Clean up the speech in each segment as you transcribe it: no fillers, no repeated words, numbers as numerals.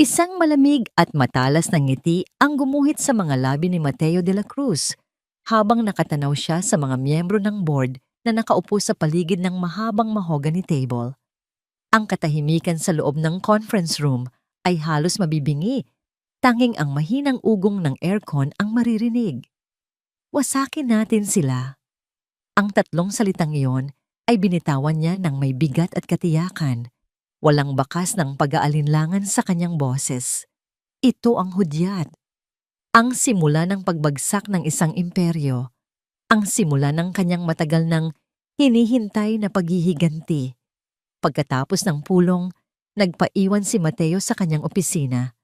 Isang malamig at matalas na ngiti ang gumuhit sa mga labi ni Mateo de la Cruz habang nakatanaw siya sa mga miyembro ng board na nakaupo sa paligid ng mahabang mahogany table. Ang katahimikan sa loob ng conference room ay halos mabibingi. Tanging ang mahinang ugong ng aircon ang maririnig. Wasakin natin sila. Ang tatlong salitang iyon ay binitawan niya ng may bigat at katiyakan. Walang bakas ng pag-aalinlangan sa kanyang boses. Ito ang hudyat. Ang simula ng pagbagsak ng isang imperyo. Ang simula ng kanyang matagal ng hinihintay na paghihiganti. Pagkatapos ng pulong, nagpaiwan si Mateo sa kanyang opisina.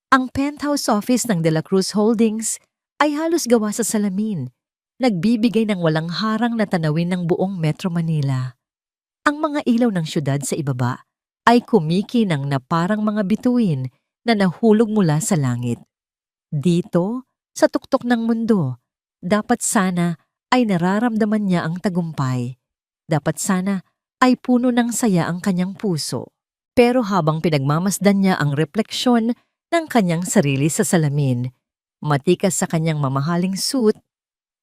Ang penthouse office ng De La Cruz Holdings ay halos gawa sa salamin. Nagbibigay ng walang harang na tanawin ng buong Metro Manila. Ang mga ilaw ng syudad sa ibaba ay kumikinang na parang mga bituin na nahulog mula sa langit. Dito, sa tuktok ng mundo, dapat sana ay nararamdaman niya ang tagumpay. Dapat sana ay puno ng saya ang kanyang puso. Pero habang pinagmamasdan niya ang refleksyon ng kanyang sarili sa salamin, matikas sa kanyang mamahaling suit,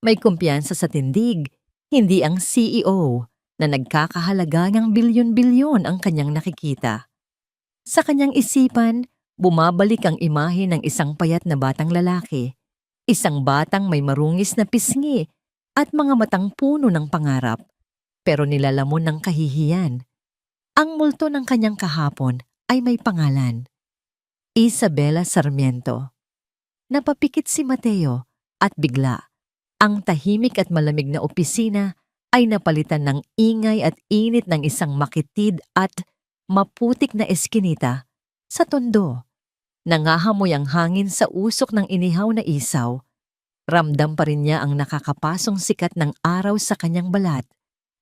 may kumpiyansa sa tindig, hindi ang CEO na nagkakahalaga ng bilyon-bilyon ang kanyang nakikita. Sa kanyang isipan, bumabalik ang imahe ng isang payat na batang lalaki, isang batang may marungis na pisngi at mga matang puno ng pangarap, pero nilalamon ng kahihiyan. Ang multo ng kanyang kahapon ay may pangalan. Isabela Sarmiento. Napapikit si Mateo at bigla, ang tahimik at malamig na opisina ay napalitan ng ingay at init ng isang makitid at maputik na eskinita sa tondo. Nangahamoy ang hangin sa usok ng inihaw na isaw. Ramdam pa rin niya ang nakakapasong sikat ng araw sa kanyang balat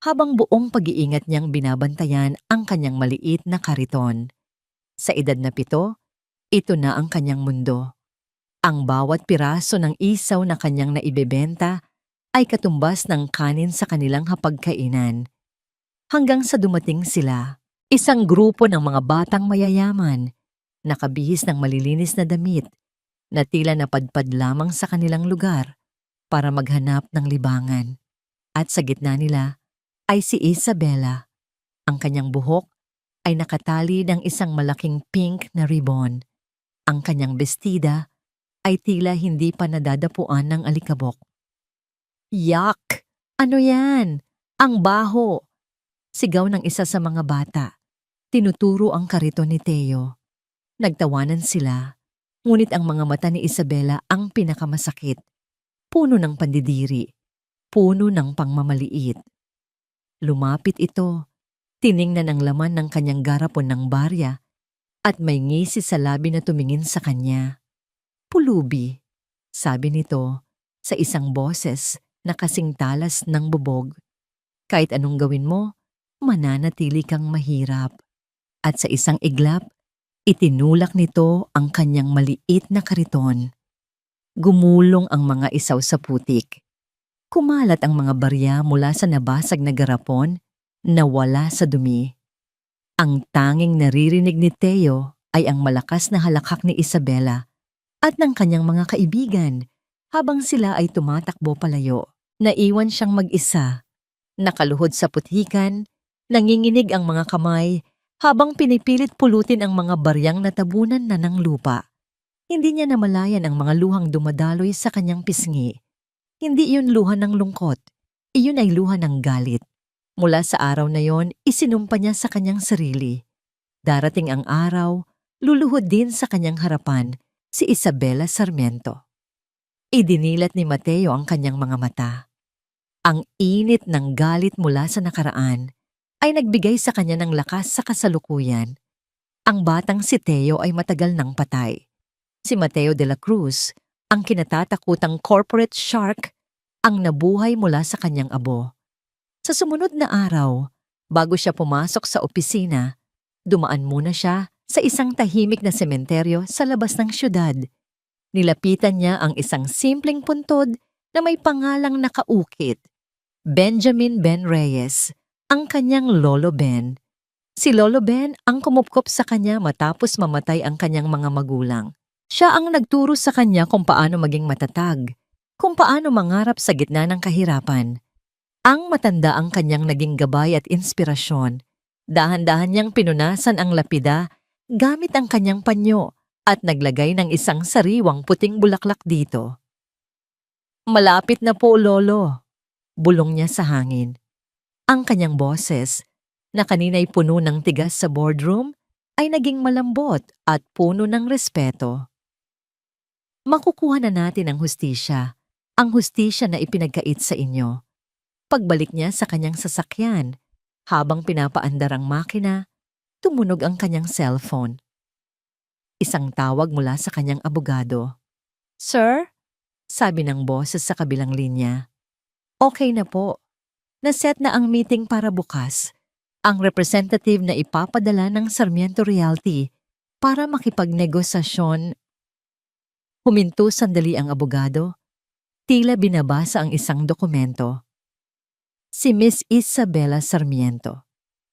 habang buong pag-iingat niyang binabantayan ang kanyang maliit na kariton. Sa edad na 7, ito na ang kanyang mundo. Ang bawat piraso ng isaw na kanyang naibebenta ay katumbas ng kanin sa kanilang hapagkainan. Hanggang sa dumating sila, isang grupo ng mga batang mayayaman, nakabihis ng malilinis na damit, na tila napadpad lamang sa kanilang lugar para maghanap ng libangan. At sa gitna nila ay si Isabela. Ang kanyang buhok ay nakatali ng isang malaking pink na ribbon. Ang kanyang bestida ay tila hindi pa nadadapuan ng alikabok. Yak! Ano yan? Ang baho! Sigaw ng isa sa mga bata. Tinuturo ang kariton ni Teo. Nagtawanan sila, ngunit ang mga mata ni Isabela ang pinakamasakit. Puno ng pandidiri, puno ng pangmamaliit. Lumapit ito, tiningnan ang laman ng kanyang garapon ng barya at may ngisi sa labi na tumingin sa kanya. Pulubi, sabi nito sa isang boses na kasing talas ng bubog. Kahit anong gawin mo, mananatili kang mahirap. At sa isang iglap, itinulak nito ang kanyang maliit na kariton. Gumulong ang mga isaw sa putik. Kumalat ang mga barya mula sa nabasag na garapon na wala sa dumi. Ang tanging naririnig ni Teo ay ang malakas na halakhak ni Isabela at ng kanyang mga kaibigan habang sila ay tumatakbo palayo. Naiwan siyang mag-isa. Nakaluhod sa puthikan, nanginginig ang mga kamay habang pinipilit pulutin ang mga baryang natabunan na ng lupa. Hindi niya namalayan ang mga luhang dumadaloy sa kanyang pisngi. Hindi iyon luha ng lungkot, iyon ay luha ng galit. Mula sa araw na yon, isinumpa niya sa kanyang sarili. Darating ang araw, luluhod din sa kanyang harapan si Isabela Sarmiento. Idinilat ni Mateo ang kanyang mga mata. Ang init ng galit mula sa nakaraan ay nagbigay sa kanya ng lakas sa kasalukuyan. Ang batang si Teo ay matagal nang patay. Si Mateo de la Cruz, ang kinatatakutang corporate shark, ang nabuhay mula sa kanyang abo. Sa sumunod na araw, bago siya pumasok sa opisina, dumaan muna siya sa isang tahimik na sementeryo sa labas ng syudad. Nilapitan niya ang isang simpleng puntod na may pangalang nakaukit. Benjamin Ben Reyes, ang kanyang lolo Ben. Si Lolo Ben ang kumupkop sa kanya matapos mamatay ang kanyang mga magulang. Siya ang nagturo sa kanya kung paano maging matatag, kung paano mangarap sa gitna ng kahirapan. Ang matanda ang kanyang naging gabay at inspirasyon. Dahan-dahan niyang pinunasan ang lapida gamit ang kanyang panyo at naglagay ng isang sariwang puting bulaklak dito. Malapit na po, Lolo, bulong niya sa hangin. Ang kanyang boses, na kanina'y puno ng tigas sa boardroom, ay naging malambot at puno ng respeto. Makukuha na natin ang hustisya na ipinagkait sa inyo. Pagbalik niya sa kanyang sasakyan, habang pinapaandar ang makina, tumunog ang kanyang cellphone. Isang tawag mula sa kanyang abogado. Sir? Sabi ng boses sa kabilang linya. Okay na po. Naset na ang meeting para bukas. Ang representative na ipapadala ng Sarmiento Realty para makipagnegosasyon. Huminto sandali ang abogado. Tila binabasa ang isang dokumento. Si Miss Isabela Sarmiento.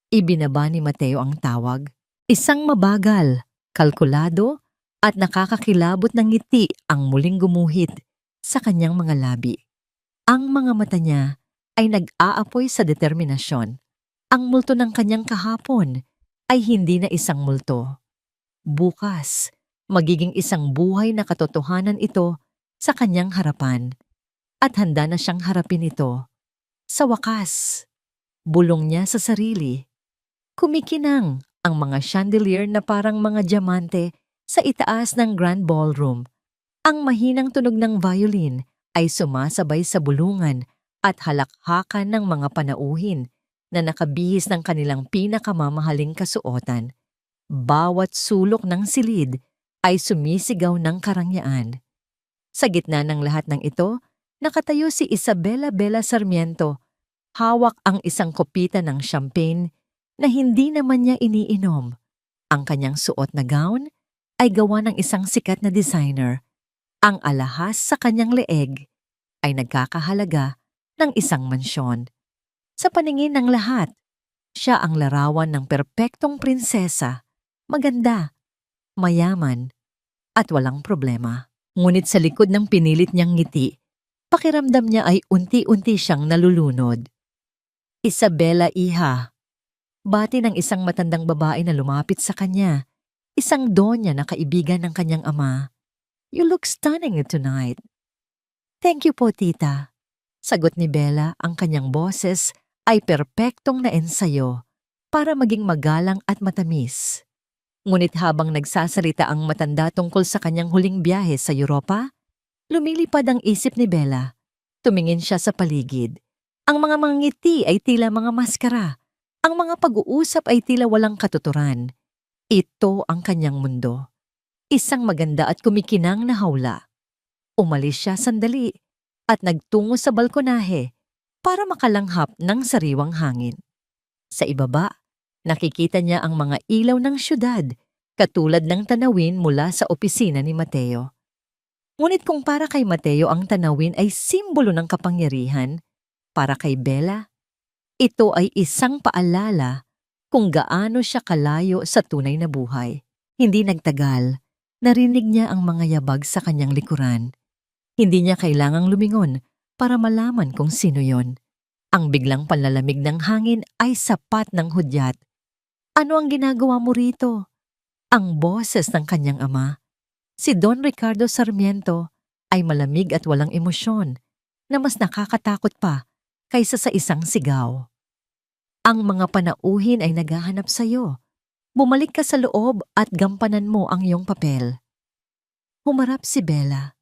Ibinaba ni Mateo ang tawag. Isang mabagal, kalkulado, at nakakakilabot ng ngiti ang muling gumuhit sa kanyang mga labi. Ang mga mata niya ay nag-aapoy sa determinasyon. Ang multo ng kanyang kahapon ay hindi na isang multo. Bukas, magiging isang buhay na katotohanan ito sa kanyang harapan. At handa na siyang harapin ito. Sa wakas, bulong niya sa sarili. Kumikinang ang mga chandelier na parang mga diamante sa itaas ng grand ballroom. Ang mahinang tunog ng violin ay sumasabay sa bulungan at halakhakan ng mga panauhin na nakabihis ng kanilang pinakamamahaling kasuotan. Bawat sulok ng silid ay sumisigaw ng karangyaan. Sa gitna ng lahat ng ito, nakatayo si Isabela Bella Sarmiento, hawak ang isang kopita ng champagne na hindi naman niya iniinom. Ang kanyang suot na gown ay gawa ng isang sikat na designer. Ang alahas sa kanyang leeg ay nagkakahalaga ng isang mansyon. Sa paningin ng lahat, siya ang larawan ng perpektong prinsesa, maganda, mayaman, at walang problema. Ngunit sa likod ng pinilit niyang ngiti, pakiramdam niya ay unti-unti siyang nalulunod. Isabela, iha. Bati ng isang matandang babae na lumapit sa kanya, isang donya na kaibigan ng kanyang ama. You look stunning tonight. Thank you po, tita. Sagot ni Bella, ang kanyang boses ay perpektong na ensayo para maging magalang at matamis. Ngunit habang nagsasalita ang matanda tungkol sa kanyang huling biyahe sa Europa, lumilipad ang isip ni Bella. Tumingin siya sa paligid. Ang mga ngiti ay tila mga maskara. Ang mga pag-uusap ay tila walang katuturan. Ito ang kanyang mundo. Isang maganda at kumikinang na hawla. Umalis siya sandali at nagtungo sa balkonahe para makalanghap ng sariwang hangin. Sa ibaba, nakikita niya ang mga ilaw ng syudad, katulad ng tanawin mula sa opisina ni Mateo. Ngunit kung para kay Mateo ang tanawin ay simbolo ng kapangyarihan, para kay Bella, ito ay isang paalala kung gaano siya kalayo sa tunay na buhay. Hindi nagtagal, narinig niya ang mga yabag sa kanyang likuran. Hindi niya kailangang lumingon para malaman kung sino yon. Ang biglang panlalamig ng hangin ay sapat ng hudyat. Ano ang ginagawa mo rito? Ang boses ng kanyang ama, si Don Ricardo Sarmiento, ay malamig at walang emosyon na mas nakakatakot pa kaysa sa isang sigaw. Ang mga panauhin ay naghahanap sa iyo. Bumalik ka sa loob at gampanan mo ang iyong papel. Humarap si Bella.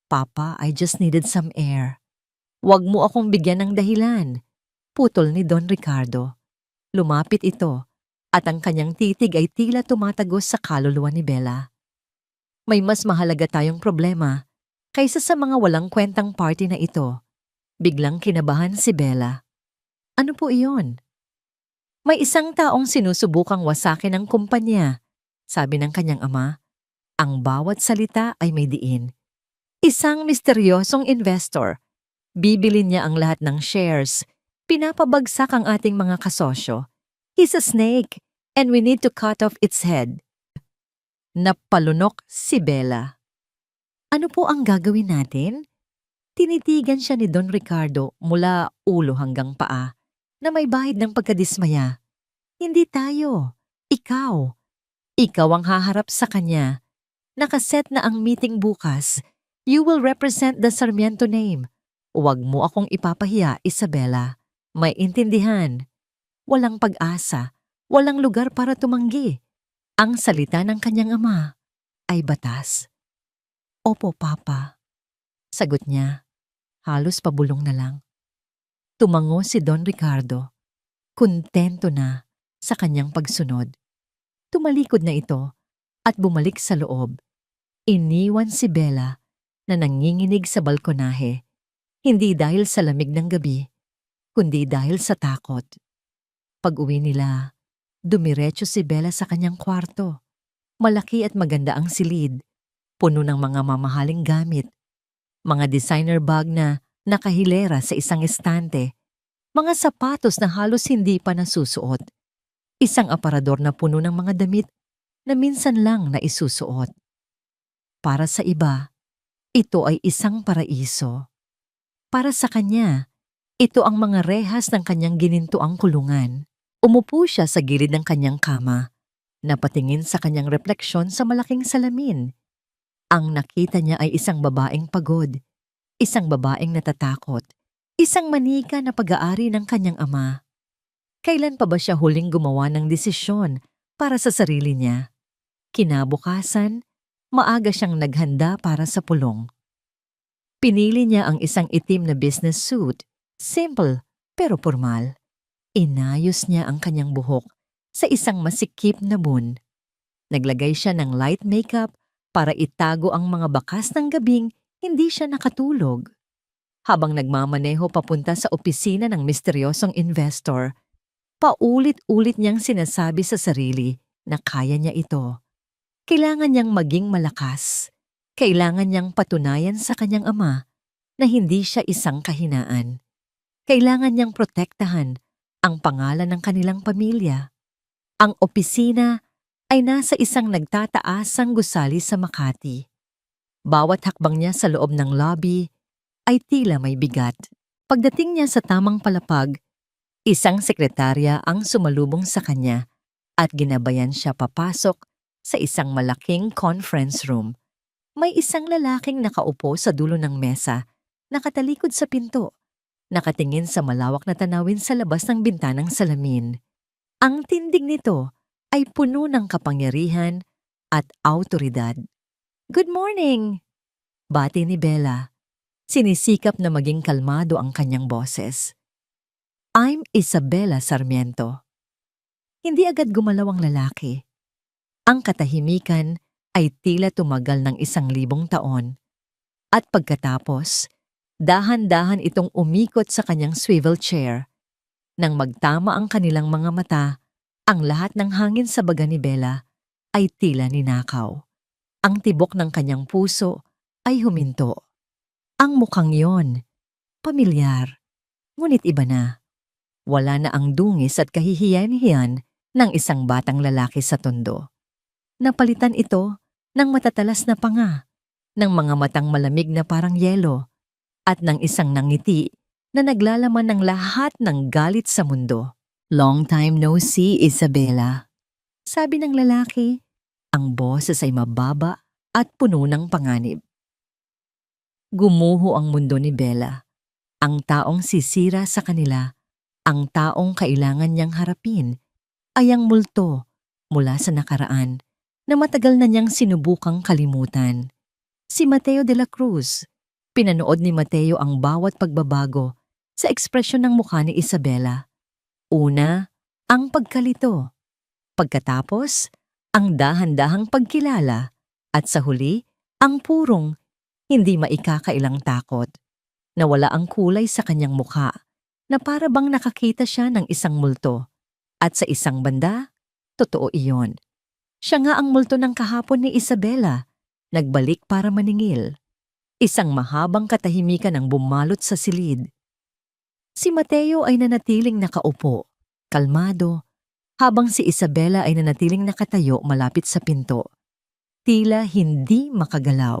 Papa, I just needed some air. Huwag mo akong bigyan ng dahilan. Putol ni Don Ricardo. Lumapit ito at ang kanyang titig ay tila tumatagos sa kaluluwa ni Bella. May mas mahalaga tayong problema kaysa sa mga walang kwentang party na ito. Biglang kinabahan si Bella. Ano po iyon? May isang taong sinusubukang wasakin ng kumpanya, sabi ng kanyang ama. Ang bawat salita ay may diin. Isang misteryosong investor. Bibili niya ang lahat ng shares. Pinapabagsak ang ating mga kasosyo. He's a snake. And we need to cut off its head. Napalunok si Bella. Ano po ang gagawin natin? Tinitigan siya ni Don Ricardo mula ulo hanggang paa na may bahid ng pagkadismaya. Hindi tayo. Ikaw. Ikaw ang haharap sa kanya. Nakaset na ang meeting bukas. You will represent the Sarmiento name. Huwag mo akong ipapahiya, Isabela. May intindihan. Walang pag-asa. Walang lugar para tumanggi. Ang salita ng kanyang ama ay batas. Opo, Papa. Sagot niya. Halos pabulong na lang. Tumango si Don Ricardo. Kontento na sa kanyang pagsunod. Tumalikod na ito at bumalik sa loob. Iniwan si Bella na nanginginig sa balkonahe, hindi dahil sa lamig ng gabi, kundi dahil sa takot. Pag-uwi nila, dumiretso si Bella sa kanyang kwarto. Malaki at maganda ang silid, puno ng mga mamahaling gamit, mga designer bag na nakahilera sa isang estante, mga sapatos na halos hindi pa nasusuot, isang aparador na puno ng mga damit na minsan lang na isusuot. Para sa iba, ito ay isang paraiso. Para sa kanya, ito ang mga rehas ng kanyang ginintuang kulungan. Umupo siya sa gilid ng kanyang kama, napatingin sa kanyang refleksyon sa malaking salamin. Ang nakita niya ay isang babaeng pagod, isang babaeng natatakot, isang manika na pag-aari ng kanyang ama. Kailan pa ba siya huling gumawa ng desisyon para sa sarili niya? Kinabukasan, maaga siyang naghanda para sa pulong. Pinili niya ang isang itim na business suit, simple pero formal. Inayos niya ang kanyang buhok sa isang masikip na bun. Naglagay siya ng light makeup para itago ang mga bakas ng gabing hindi siya nakatulog. Habang nagmamaneho papunta sa opisina ng misteryosong investor, paulit-ulit niyang sinasabi sa sarili na kaya niya ito. Kailangan niyang maging malakas. Kailangan niyang patunayan sa kanyang ama na hindi siya isang kahinaan. Kailangan niyang protektahan ang pangalan ng kanilang pamilya. Ang opisina ay nasa isang nagtataasang gusali sa Makati. Bawat hakbang niya sa loob ng lobby ay tila may bigat. Pagdating niya sa tamang palapag, isang sekretarya ang sumalubong sa kanya at ginabayan siya papasok sa isang malaking conference room. May isang lalaking nakaupo sa dulo ng mesa, nakatalikod sa pinto, nakatingin sa malawak na tanawin sa labas ng bintanang salamin. Ang tindig nito ay puno ng kapangyarihan at awtoridad. "Good morning!" Bati ni Bella. Sinisikap na maging kalmado ang kanyang boses. "I'm Isabela Sarmiento." Hindi agad gumalaw ang lalaki. Ang katahimikan ay tila tumagal ng 1,000 taon. At pagkatapos, dahan-dahan itong umikot sa kanyang swivel chair. Nang magtama ang kanilang mga mata, ang lahat ng hangin sa baga ni Bella ay tila ninakaw. Ang tibok ng kanyang puso ay huminto. Ang mukhang yon, pamilyar, ngunit iba na. Wala na ang dungis at kahihiyan-hiyan ng isang batang lalaki sa tondo. Napalitan ito ng matatalas na panga, ng mga matang malamig na parang yelo, at ng isang nangiti na naglalaman ng lahat ng galit sa mundo. "Long time no see, Isabela," sabi ng lalaki. Ang boses ay mababa at puno ng panganib. Gumuho ang mundo ni Bella. Ang taong sisira sa kanila, ang taong kailangan niyang harapin, ay ang multo mula sa nakaraan na matagal na niyang sinubukang kalimutan. Si Mateo de la Cruz. Pinanood ni Mateo ang bawat pagbabago sa ekspresyon ng mukha ni Isabela. Una, ang pagkalito. Pagkatapos, ang dahan-dahang pagkilala. At sa huli, ang purong, hindi maikakailang takot. Nawala ang kulay sa kanyang mukha na para bang nakakita siya ng isang multo. At sa isang banda, totoo iyon. Siya nga ang multo ng kahapon ni Isabela, nagbalik para maningil. Isang mahabang katahimikan ang bumalot sa silid. Si Mateo ay nanatiling nakaupo, kalmado, habang si Isabela ay nanatiling nakatayo malapit sa pinto. Tila hindi makagalaw.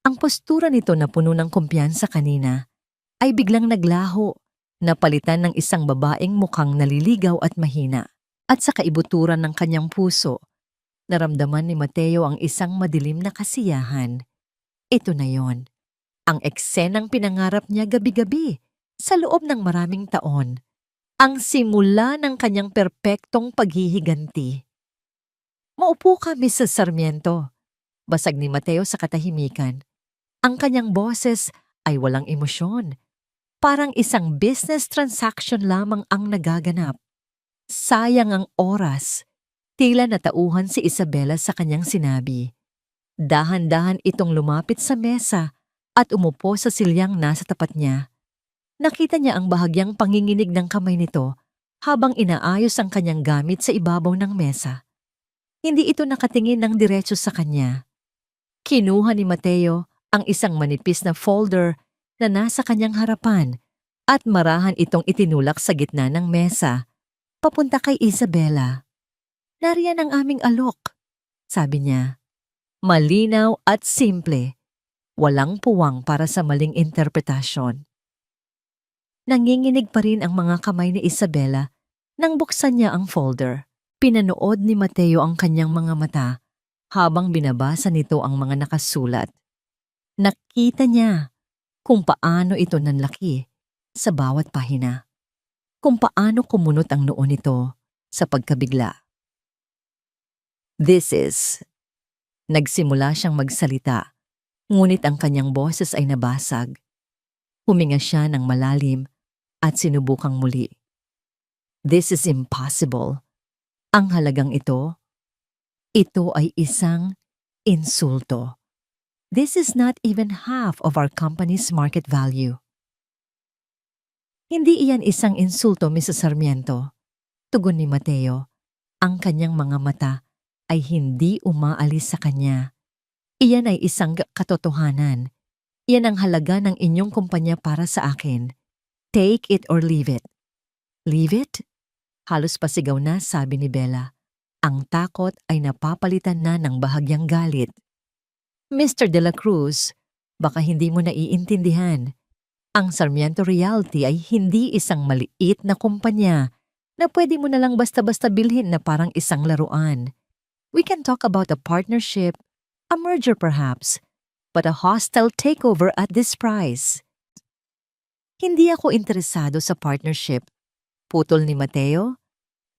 Ang postura nito na puno ng kumpiyansa kanina ay biglang naglaho, napalitan ng isang babaeng mukhang naliligaw at mahina. At sa kaibuturan ng kanyang puso, naramdaman ni Mateo ang isang madilim na kasiyahan. Ito na yon, ang eksenang pinangarap niya gabi-gabi sa loob ng maraming taon. Ang simula ng kanyang perpektong paghihiganti. "Maupo ka, Mrs. Sarmiento," basag ni Mateo sa katahimikan. Ang kanyang boses ay walang emosyon. Parang isang business transaction lamang ang nagaganap. Sayang ang oras. Tila natauhan si Isabela sa kanyang sinabi. Dahan-dahan itong lumapit sa mesa at umupo sa silyang nasa tapat niya. Nakita niya ang bahagyang panginginig ng kamay nito habang inaayos ang kanyang gamit sa ibabaw ng mesa. Hindi ito nakatingin ng diretso sa kanya. Kinuha ni Mateo ang isang manipis na folder na nasa kanyang harapan at marahan itong itinulak sa gitna ng mesa, papunta kay Isabela. "Nariyan ang aming alok," sabi niya. Malinaw at simple, walang puwang para sa maling interpretasyon. Nanginginig pa rin ang mga kamay ni Isabela nang buksan niya ang folder. Pinanood ni Mateo ang kanyang mga mata habang binabasa nito ang mga nakasulat. Nakita niya kung paano ito nanlaki sa bawat pahina, kung paano kumunot ang noo nito sa pagkabigla. "This is..." Nagsimula siyang magsalita, ngunit ang kanyang boses ay nabasag. Huminga siya ng malalim at sinubukang muli. "This is impossible. Ang halagang ito ay isang insulto. This is not even half of our company's market value." "Hindi iyan isang insulto, Mrs. Sarmiento," tugon ni Mateo. Ang kanyang mga mata ay hindi umaalis sa kanya. "Iyan ay isang katotohanan. Iyan ang halaga ng inyong kumpanya para sa akin. Take it or leave it." "Leave it?" Halos pasigaw na sabi ni Bella. Ang takot ay napapalitan na ng bahagyang galit. "Mr. De La Cruz, baka hindi mo naiintindihan. Ang Sarmiento Realty ay hindi isang maliit na kumpanya na pwede mo na lang basta-basta bilhin na parang isang laruan. We can talk about a partnership, a merger perhaps, but a hostile takeover at this price." "Hindi ako interesado sa partnership," putol ni Mateo.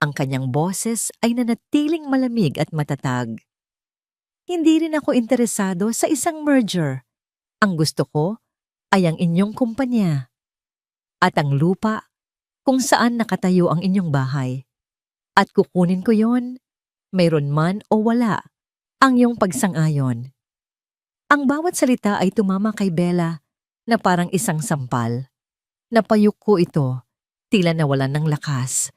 Ang kanyang boses ay nanatiling malamig at matatag. "Hindi rin ako interesado sa isang merger. Ang gusto ko ay ang inyong kumpanya at ang lupa kung saan nakatayo ang inyong bahay. At kukunin ko yon, mayroon man o wala ang iyong pagsang-ayon." Ang bawat salita ay tumama kay Bella na parang isang sampal. Napayuko ito, tila nawalan ng lakas.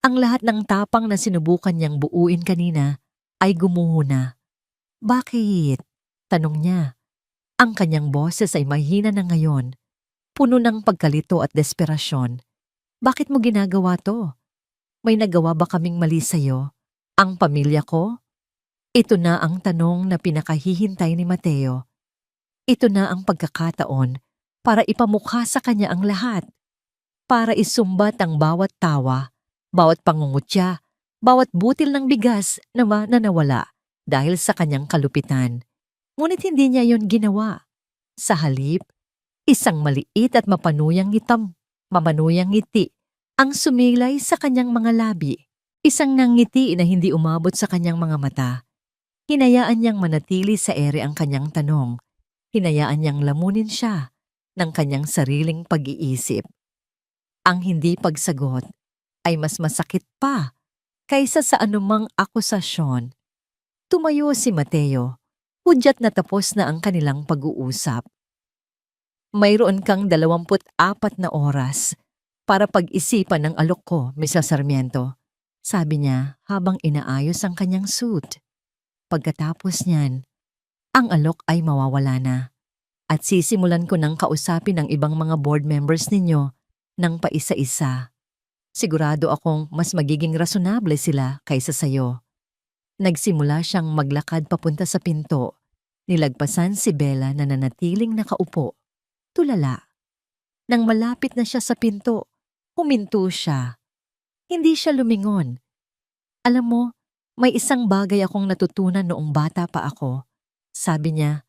Ang lahat ng tapang na sinubukan niyang buuin kanina ay gumuho na. "Bakit?" tanong niya. Ang kanyang boses ay mahina na ngayon, puno ng pagkalito at desperasyon. "Bakit mo ginagawa to? May nagawa ba kaming mali sa'yo? Ang pamilya ko?" Ito na ang tanong na pinakahihintay ni Mateo. Ito na ang pagkakataon para ipamukha sa kanya ang lahat. Para isumbat ang bawat tawa, bawat pangungutya, bawat butil ng bigas na nawala dahil sa kanyang kalupitan. Ngunit hindi niya yon ginawa. Sa halip, isang maliit at mapanuyang ngiti ang sumilay sa kanyang mga labi. Isang ngiti na hindi umabot sa kanyang mga mata. Hinayaan niyang manatili sa ere ang kanyang tanong. Hinayaan niyang lamunin siya ng kanyang sariling pag-iisip. Ang hindi pagsagot ay mas masakit pa kaysa sa anumang akusasyon. Tumayo si Mateo, hudyat na tapos na ang kanilang pag-uusap. "Mayroon kang 24 na oras para pag-isipan ng alok ko, Mrs. Sarmiento," sabi niya habang inaayos ang kanyang suit. "Pagkatapos niyan, ang alok ay mawawala na at sisimulan ko ng kausapin ang ibang mga board members ninyo ng paisa-isa. Sigurado akong mas magiging rasunable sila kaysa sayo. Nagsimula siyang maglakad papunta sa pinto. Nilagpasan si Bella na nanatiling nakaupo. Tulala. Nang malapit na siya sa pinto, huminto siya. Hindi siya lumingon. Alam mo, may isang bagay akong natutunan noong bata pa ako. Sabi niya,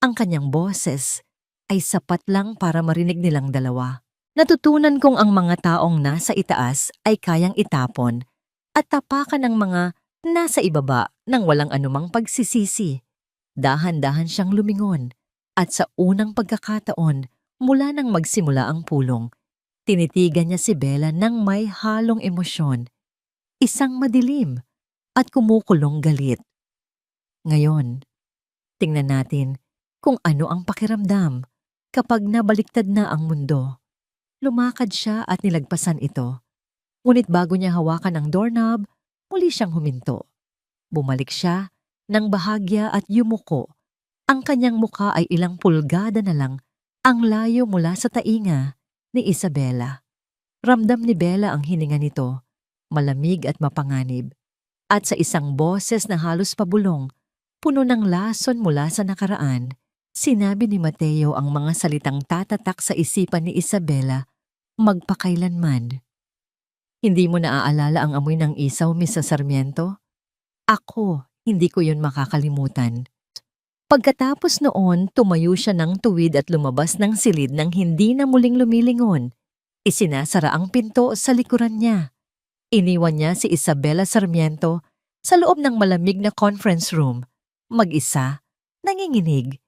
ang kanyang boses ay sapat lang para marinig nilang dalawa. Natutunan kong ang mga taong nasa itaas ay kayang itapon at tapakan ng mga nasa ibaba nang walang anumang pagsisisi. Dahan-dahan siyang lumingon at sa unang pagkakataon mula nang magsimula ang pulong, tinitigan niya si Bella ng may halong emosyon, isang madilim at kumukulong galit. Ngayon, tingnan natin kung ano ang pakiramdam kapag nabaliktad na ang mundo. Lumakad siya at nilagpasan ito. Ngunit bago niya hawakan ang doorknob, muli siyang huminto. Bumalik siya ng bahagya at yumuko. Ang kanyang mukha ay ilang pulgada na lang ang layo mula sa tainga ni Isabela. Ramdam ni Bella ang hininga nito, malamig at mapanganib. At sa isang boses na halos pabulong, puno ng lason mula sa nakaraan, sinabi ni Mateo ang mga salitang tatatak sa isipan ni Isabela magpakailanman. Hindi mo naaalala ang amoy ng isaw, Miss Sarmiento? Ako, hindi ko yun makakalimutan. Pagkatapos noon, tumayo siya ng tuwid at lumabas ng silid nang hindi na muling lumilingon. Isinasara ang pinto sa likuran niya. Iniwan niya si Isabela Sarmiento sa loob ng malamig na conference room, mag-isa, nanginginig,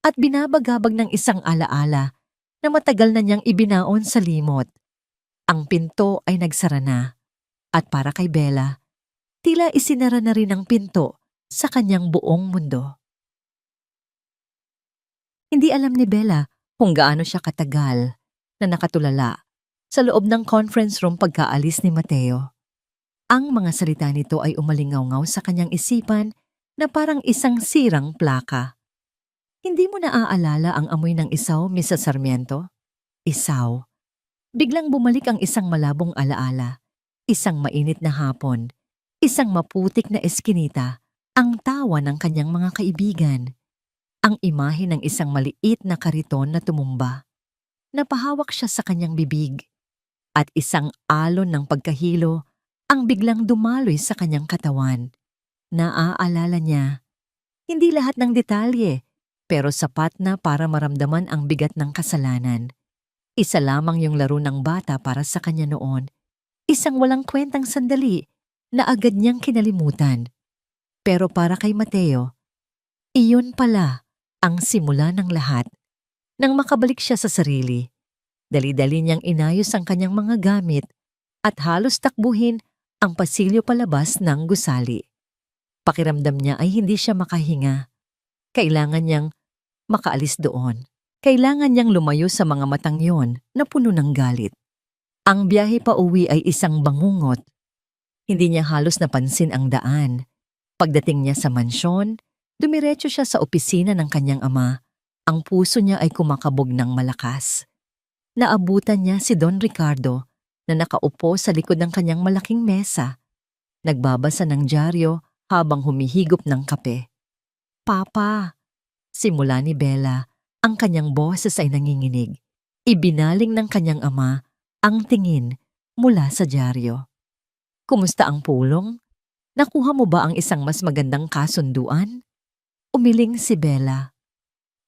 at binabagabag ng isang alaala na matagal na niyang ibinaon sa limot. Ang pinto ay nagsara na, at para kay Bella, tila isinara na rin ang pinto sa kanyang buong mundo. Hindi alam ni Bella kung gaano siya katagal na nakatulala sa loob ng conference room pagkaalis ni Mateo. Ang mga salita nito ay umalingaw-ngaw sa kanyang isipan na parang isang sirang plaka. Hindi mo naaalala ang amoy ng isaw, Miss Sarmiento? Isaw. Biglang bumalik ang isang malabong alaala, isang mainit na hapon, isang maputik na eskinita, ang tawa ng kanyang mga kaibigan, ang imahe ng isang maliit na kariton na tumumba. Napahawak siya sa kanyang bibig, at isang alon ng pagkahilo ang biglang dumaloy sa kanyang katawan. Naaalala niya, hindi lahat ng detalye, pero sapat na para maramdaman ang bigat ng kasalanan. Isa lamang yung laro ng bata para sa kanya noon, isang walang kwentang sandali na agad niyang kinalimutan. Pero para kay Mateo, iyon pala ang simula ng lahat. Nang makabalik siya sa sarili, dali-dali niyang inayos ang kanyang mga gamit at halos takbuhin ang pasilyo palabas ng gusali. Pakiramdam niya ay hindi siya makahinga. Kailangan niyang makaalis doon. Kailangan niyang lumayo sa mga matang yon na puno ng galit. Ang biyahe pa uwi ay isang bangungot. Hindi niya halos napansin ang daan. Pagdating niya sa mansyon, dumiretso siya sa opisina ng kanyang ama. Ang puso niya ay kumakabog ng malakas. Naabutan niya si Don Ricardo na nakaupo sa likod ng kanyang malaking mesa. Nagbabasa ng dyaryo habang humihigop ng kape. Papa, simula ni Bella, ang kanyang boses ay nanginginig. Ibinaling ng kanyang ama ang tingin mula sa dyaryo. Kumusta ang pulong? Nakuha mo ba ang isang mas magandang kasunduan? Umiling si Bella.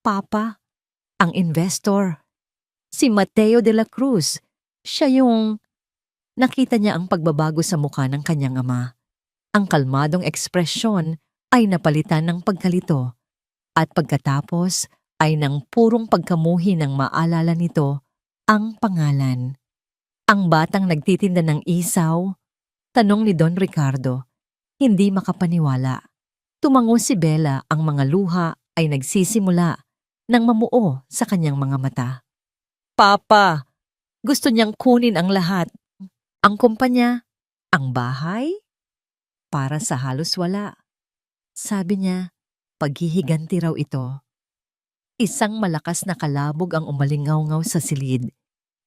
Papa, ang investor. Si Mateo de la Cruz. Siya yung... Nakita niya ang pagbabago sa mukha ng kanyang ama. Ang kalmadong ekspresyon ay napalitan ng pagkalito. At pagkatapos ay ng purong pagkamuhi ng maalala nito ang pangalan. Ang batang nagtitinda ng isaw? Tanong ni Don Ricardo. Hindi makapaniwala. Tumango si Bella, ang mga luha ay nagsisimula nang mamuo sa kanyang mga mata. Papa, gusto niyang kunin ang lahat. Ang kumpanya, ang bahay, para sa halos wala. Sabi niya, paghihiganti raw ito. Isang malakas na kalabog ang umalingaw-ngaw sa silid.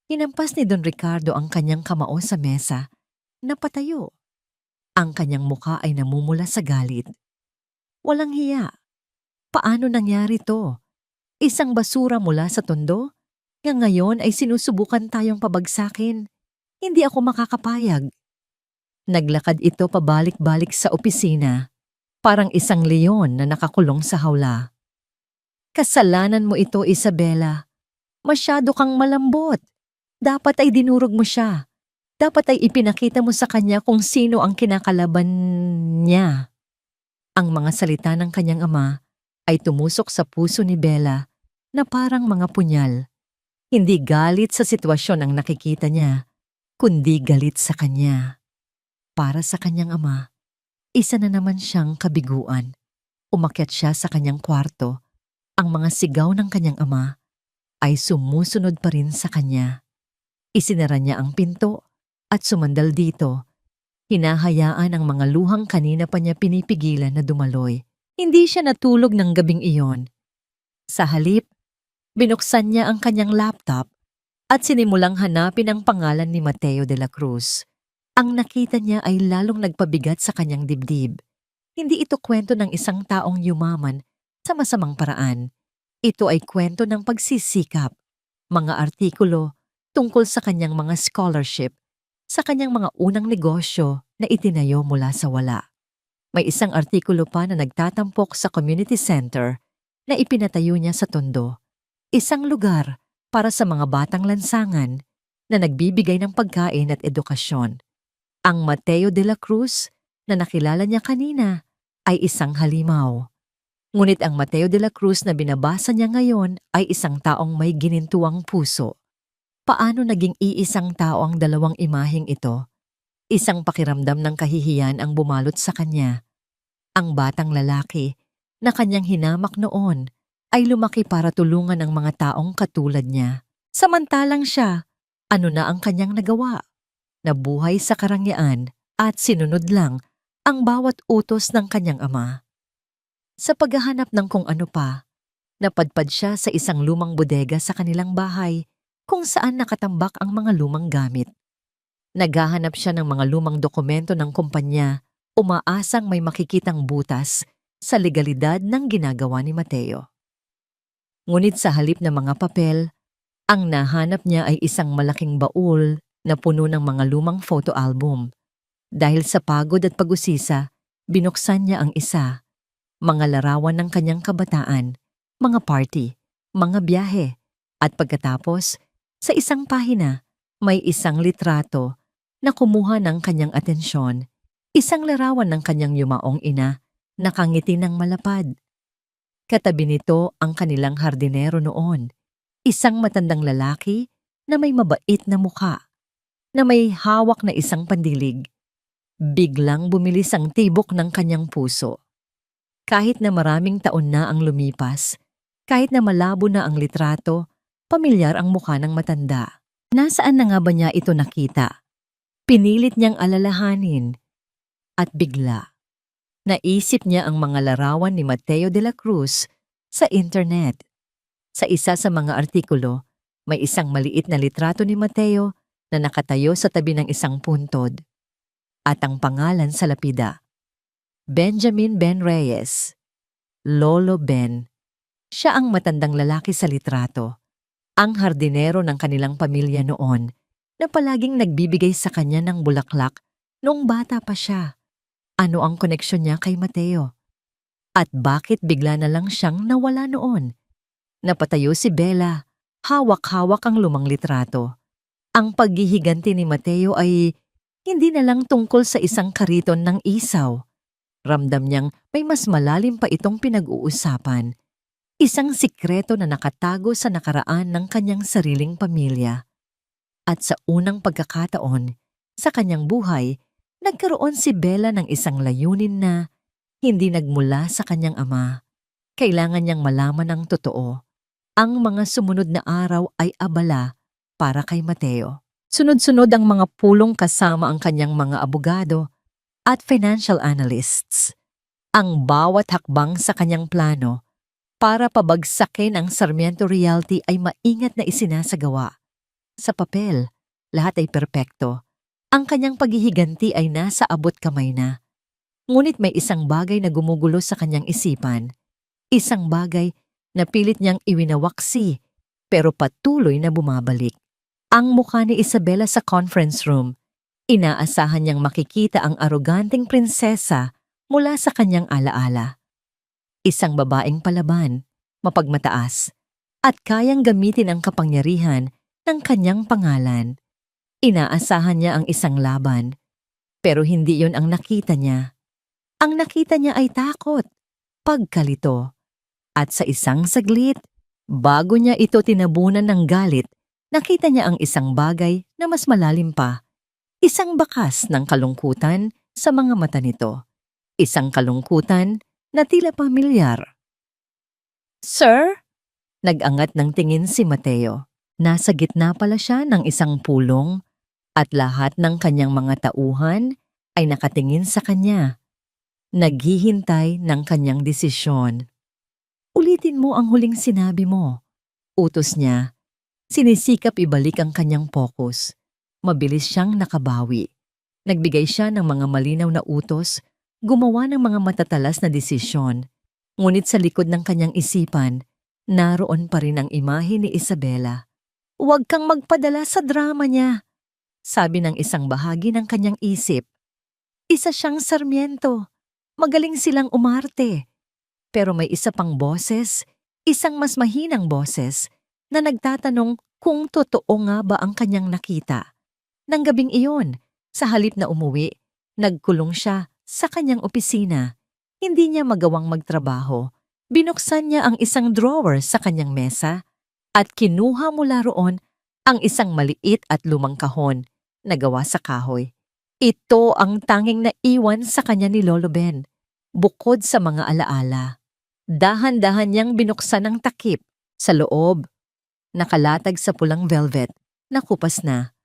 Hinampas ni Don Ricardo ang kanyang kamao sa mesa, napatayo. Ang kanyang muka ay namumula sa galit. Walang hiya. Paano nangyari to? Isang basura mula sa tondo? Ngayon ay sinusubukan tayong pabagsakin. Hindi ako makakapayag. Naglakad ito pabalik-balik sa opisina, parang isang leon na nakakulong sa hawla. Kasalanan mo ito, Isabela. Masyado kang malambot. Dapat ay dinurog mo siya. Dapat ay ipinakita mo sa kanya kung sino ang kinakalaban niya. Ang mga salita ng kanyang ama ay tumusok sa puso ni Bella na parang mga punyal. Hindi galit sa sitwasyon ang nakikita niya, kundi galit sa kanya. Para sa kanyang ama, isa na naman siyang kabiguan. Umakyat siya sa kanyang kwarto. Ang mga sigaw ng kanyang ama ay sumusunod pa rin sa kanya. Isinara niya ang pinto at sumandal dito. Hinahayaan ang mga luhang kanina pa niya pinipigilan na dumaloy. Hindi siya natulog ng gabing iyon. Sa halip, binuksan niya ang kanyang laptop at sinimulang hanapin ang pangalan ni Mateo de la Cruz. Ang nakita niya ay lalong nagpabigat sa kanyang dibdib. Hindi ito kwento ng isang taong yumaman sa masamang paraan. Ito ay kwento ng pagsisikap, mga artikulo tungkol sa kanyang mga scholarship, sa kanyang mga unang negosyo na itinayo mula sa wala. May isang artikulo pa na nagtatampok sa community center na ipinatayo niya sa Tondo. Isang lugar para sa mga batang lansangan na nagbibigay ng pagkain at edukasyon. Ang Mateo de la Cruz na nakilala niya kanina ay isang halimaw. Ngunit ang Mateo de la Cruz na binabasa niya ngayon ay isang taong may ginintuang puso. Paano naging iisang tao ang dalawang imaheng ito? Isang pakiramdam ng kahihiyan ang bumalot sa kanya. Ang batang lalaki na kanyang hinamak noon ay lumaki para tulungan ang mga taong katulad niya. Samantalang siya, ano na ang kanyang nagawa? Nabuhay sa karangyaan at sinunod lang ang bawat utos ng kanyang ama. Sa paghahanap ng kung ano pa, napadpad siya sa isang lumang bodega sa kanilang bahay kung saan nakatambak ang mga lumang gamit. Naghahanap siya ng mga lumang dokumento ng kumpanya, umaasang may makikitang butas sa legalidad ng ginagawa ni Mateo. Ngunit sa halip ng mga papel, ang nahanap niya ay isang malaking baul na puno ng mga lumang photo album. Dahil sa pagod at pag-usisa, binuksan niya ang isa. Mga larawan ng kanyang kabataan, mga party, mga biyahe, at pagkatapos, sa isang pahina, may isang litrato na kumuha ng kanyang atensyon, isang larawan ng kanyang yumaong ina, nakangiti ng malapad. Katabi nito ang kanilang hardinero noon, isang matandang lalaki na may mabait na mukha, na may hawak na isang pandilig. Biglang bumilis ang tibok ng kanyang puso. Kahit na maraming taon na ang lumipas, kahit na malabo na ang litrato, pamilyar ang mukha ng matanda. Nasaan na nga ba niya ito nakita? Pinilit niyang alalahanin. At bigla, naisip niya ang mga larawan ni Mateo de la Cruz sa internet. Sa isa sa mga artikulo, may isang maliit na litrato ni Mateo na nakatayo sa tabi ng isang puntod. At ang pangalan sa lapida, Benjamin Ben Reyes, Lolo Ben. Siya ang matandang lalaki sa litrato, ang hardinero ng kanilang pamilya noon na palaging nagbibigay sa kanya ng bulaklak noong bata pa siya. Ano ang koneksyon niya kay Mateo? At bakit bigla na lang siyang nawala noon? Napatayo si Bella, hawak-hawak ang lumang litrato. Ang paghihiganti ni Mateo ay hindi na lang tungkol sa isang kariton ng isaw. Ramdam niyang may mas malalim pa itong pinag-uusapan. Isang sikreto na nakatago sa nakaraan ng kanyang sariling pamilya. At sa unang pagkakataon, sa kanyang buhay, nagkaroon si Bella ng isang layunin na hindi nagmula sa kanyang ama. Kailangan niyang malaman ang totoo. Ang mga sumunod na araw ay abala para kay Mateo. Sunod-sunod ang mga pulong kasama ang kanyang mga abogado at financial analysts. Ang bawat hakbang sa kanyang plano para pabagsakin ang Sarmiento Realty ay maingat na isinasagawa. Sa papel, lahat ay perpekto. Ang kanyang paghihiganti ay nasa abot kamay na. Ngunit may isang bagay na gumugulo sa kanyang isipan. Isang bagay na pilit niyang iwinawaksi pero patuloy na bumabalik. Ang mukha ni Isabela sa conference room. Inaasahan niyang makikita ang aroganting prinsesa mula sa kanyang alaala. Isang babaeng palaban, mapagmataas, at kayang gamitin ang kapangyarihan ng kanyang pangalan. Inaasahan niya ang isang laban, pero hindi yon ang nakita niya. Ang nakita niya ay takot, pagkalito, at sa isang saglit, bago niya ito tinabunan ng galit, nakita niya ang isang bagay na mas malalim pa. Isang bakas ng kalungkutan sa mga mata nito. Isang kalungkutan na tila pamilyar. "Sir?" Nag-angat ng tingin si Mateo. Nasa gitna pala siya ng isang pulong at lahat ng kanyang mga tauhan ay nakatingin sa kanya. Naghihintay ng kanyang desisyon. "Ulitin mo ang huling sinabi mo." Utos niya. Sinisikap ibalik ang kanyang focus. Mabilis siyang nakabawi. Nagbigay siya ng mga malinaw na utos, gumawa ng mga matatalas na desisyon. Ngunit sa likod ng kanyang isipan, naroon pa rin ang imahe ni Isabela. "Huwag kang magpadala sa drama niya," sabi ng isang bahagi ng kanyang isip. Isa siyang Sarmiento. Magaling silang umarte. Pero may isa pang boses, isang mas mahinang boses, na nagtatanong kung totoo nga ba ang kanyang nakita. Nang gabing iyon, sa halip na umuwi, nagkulong siya sa kanyang opisina. Hindi niya magawang magtrabaho. Binuksan niya ang isang drawer sa kanyang mesa at kinuha mula roon ang isang maliit at lumang kahon na gawa sa kahoy. Ito ang tanging naiwan sa kanya ni Lolo Ben, bukod sa mga alaala. Dahan-dahan niyang binuksan ang takip sa loob. Nakalatag sa pulang velvet na kupas na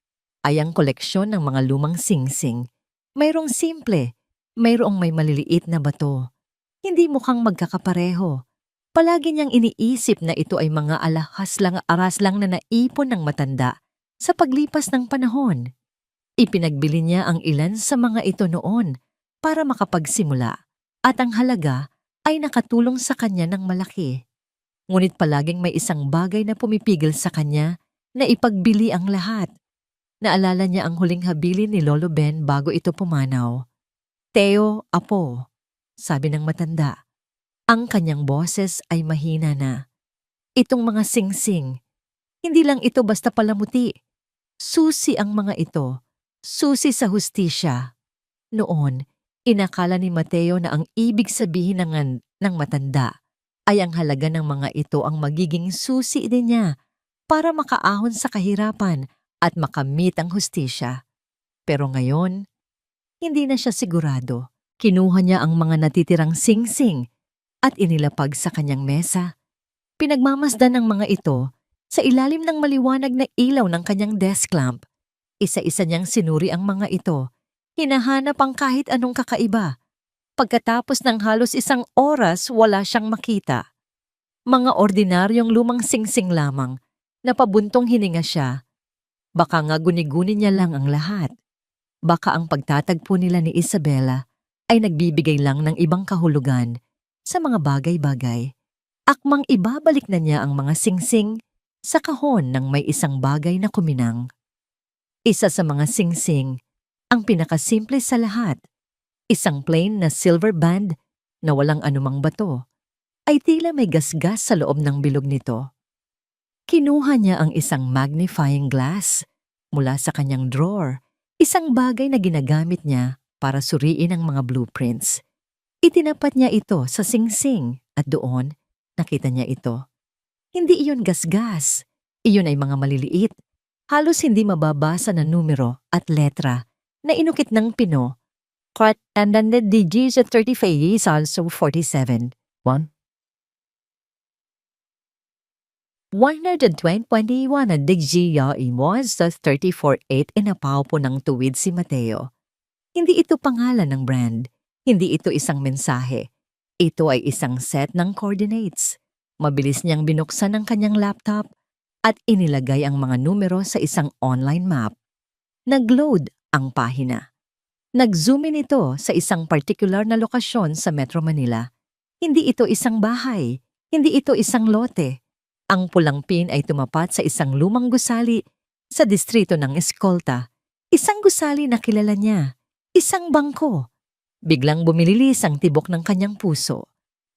ay ang koleksyon ng mga lumang singsing. Mayroong simple, mayroong may maliliit na bato. Hindi mukhang magkakapareho. Palagi niyang iniisip na ito ay mga aras lang na naipon ng matanda sa paglipas ng panahon. Ipinagbili niya ang ilan sa mga ito noon para makapagsimula at ang halaga ay nakatulong sa kanya ng malaki. Ngunit palaging may isang bagay na pumipigil sa kanya na ipagbili ang lahat. Naalala niya ang huling habilin ni Lolo Ben bago ito pumanaw. "Teo, apo," sabi ng matanda. Ang kanyang boses ay mahina na. "Itong mga singsing, hindi lang ito basta palamuti. Susi ang mga ito. Susi sa hustisya." Noon, inakala ni Mateo na ang ibig sabihin ng matanda ay ang halaga ng mga ito ang magiging susi din niya para makaahon sa kahirapan at makamit ang hustisya. Pero ngayon, hindi na siya sigurado. Kinuha niya ang mga natitirang singsing at inilapag sa kanyang mesa. Pinagmamasdan ng mga ito sa ilalim ng maliwanag na ilaw ng kanyang desk lamp. Isa-isa niyang sinuri ang mga ito. Hinahanap ang kahit anong kakaiba. Pagkatapos ng halos 1 oras, wala siyang makita. Mga ordinaryong lumang singsing lamang. Napabuntong hininga siya. Baka nga guni-guni niya lang ang lahat. Baka ang pagtatagpo nila ni Isabela ay nagbibigay lang ng ibang kahulugan sa mga bagay-bagay. Akmang ibabalik na niya ang mga singsing sa kahon ng may isang bagay na kuminang. Isa sa mga singsing, ang pinakasimple sa lahat, isang plain na silver band na walang anumang bato, ay tila may gasgas sa loob ng bilog nito. Kinuha niya ang isang magnifying glass mula sa kanyang drawer, isang bagay na ginagamit niya para suriin ang mga blueprints. Itinapat niya ito sa singsing at doon nakita niya ito. Hindi iyon gasgas, iyon ay mga maliliit, halos hindi mababasa na numero at letra na inukit ng Pino. And then the digits at 35 is also 47. 121 na digya imos sa 34.8 inapaw po ng tuwid si Mateo. Hindi ito pangalan ng brand. Hindi ito isang mensahe. Ito ay isang set ng coordinates. Mabilis niyang binuksan ang kanyang laptop at inilagay ang mga numero sa isang online map. Nag-load ang pahina. Nag-zoom in ito sa isang particular na lokasyon sa Metro Manila. Hindi ito isang bahay, hindi ito isang lote. Ang pulang pin ay tumapat sa isang lumang gusali sa distrito ng Escolta. Isang gusali na kilala niya, isang bangko. Biglang bumililis ang tibok ng kanyang puso.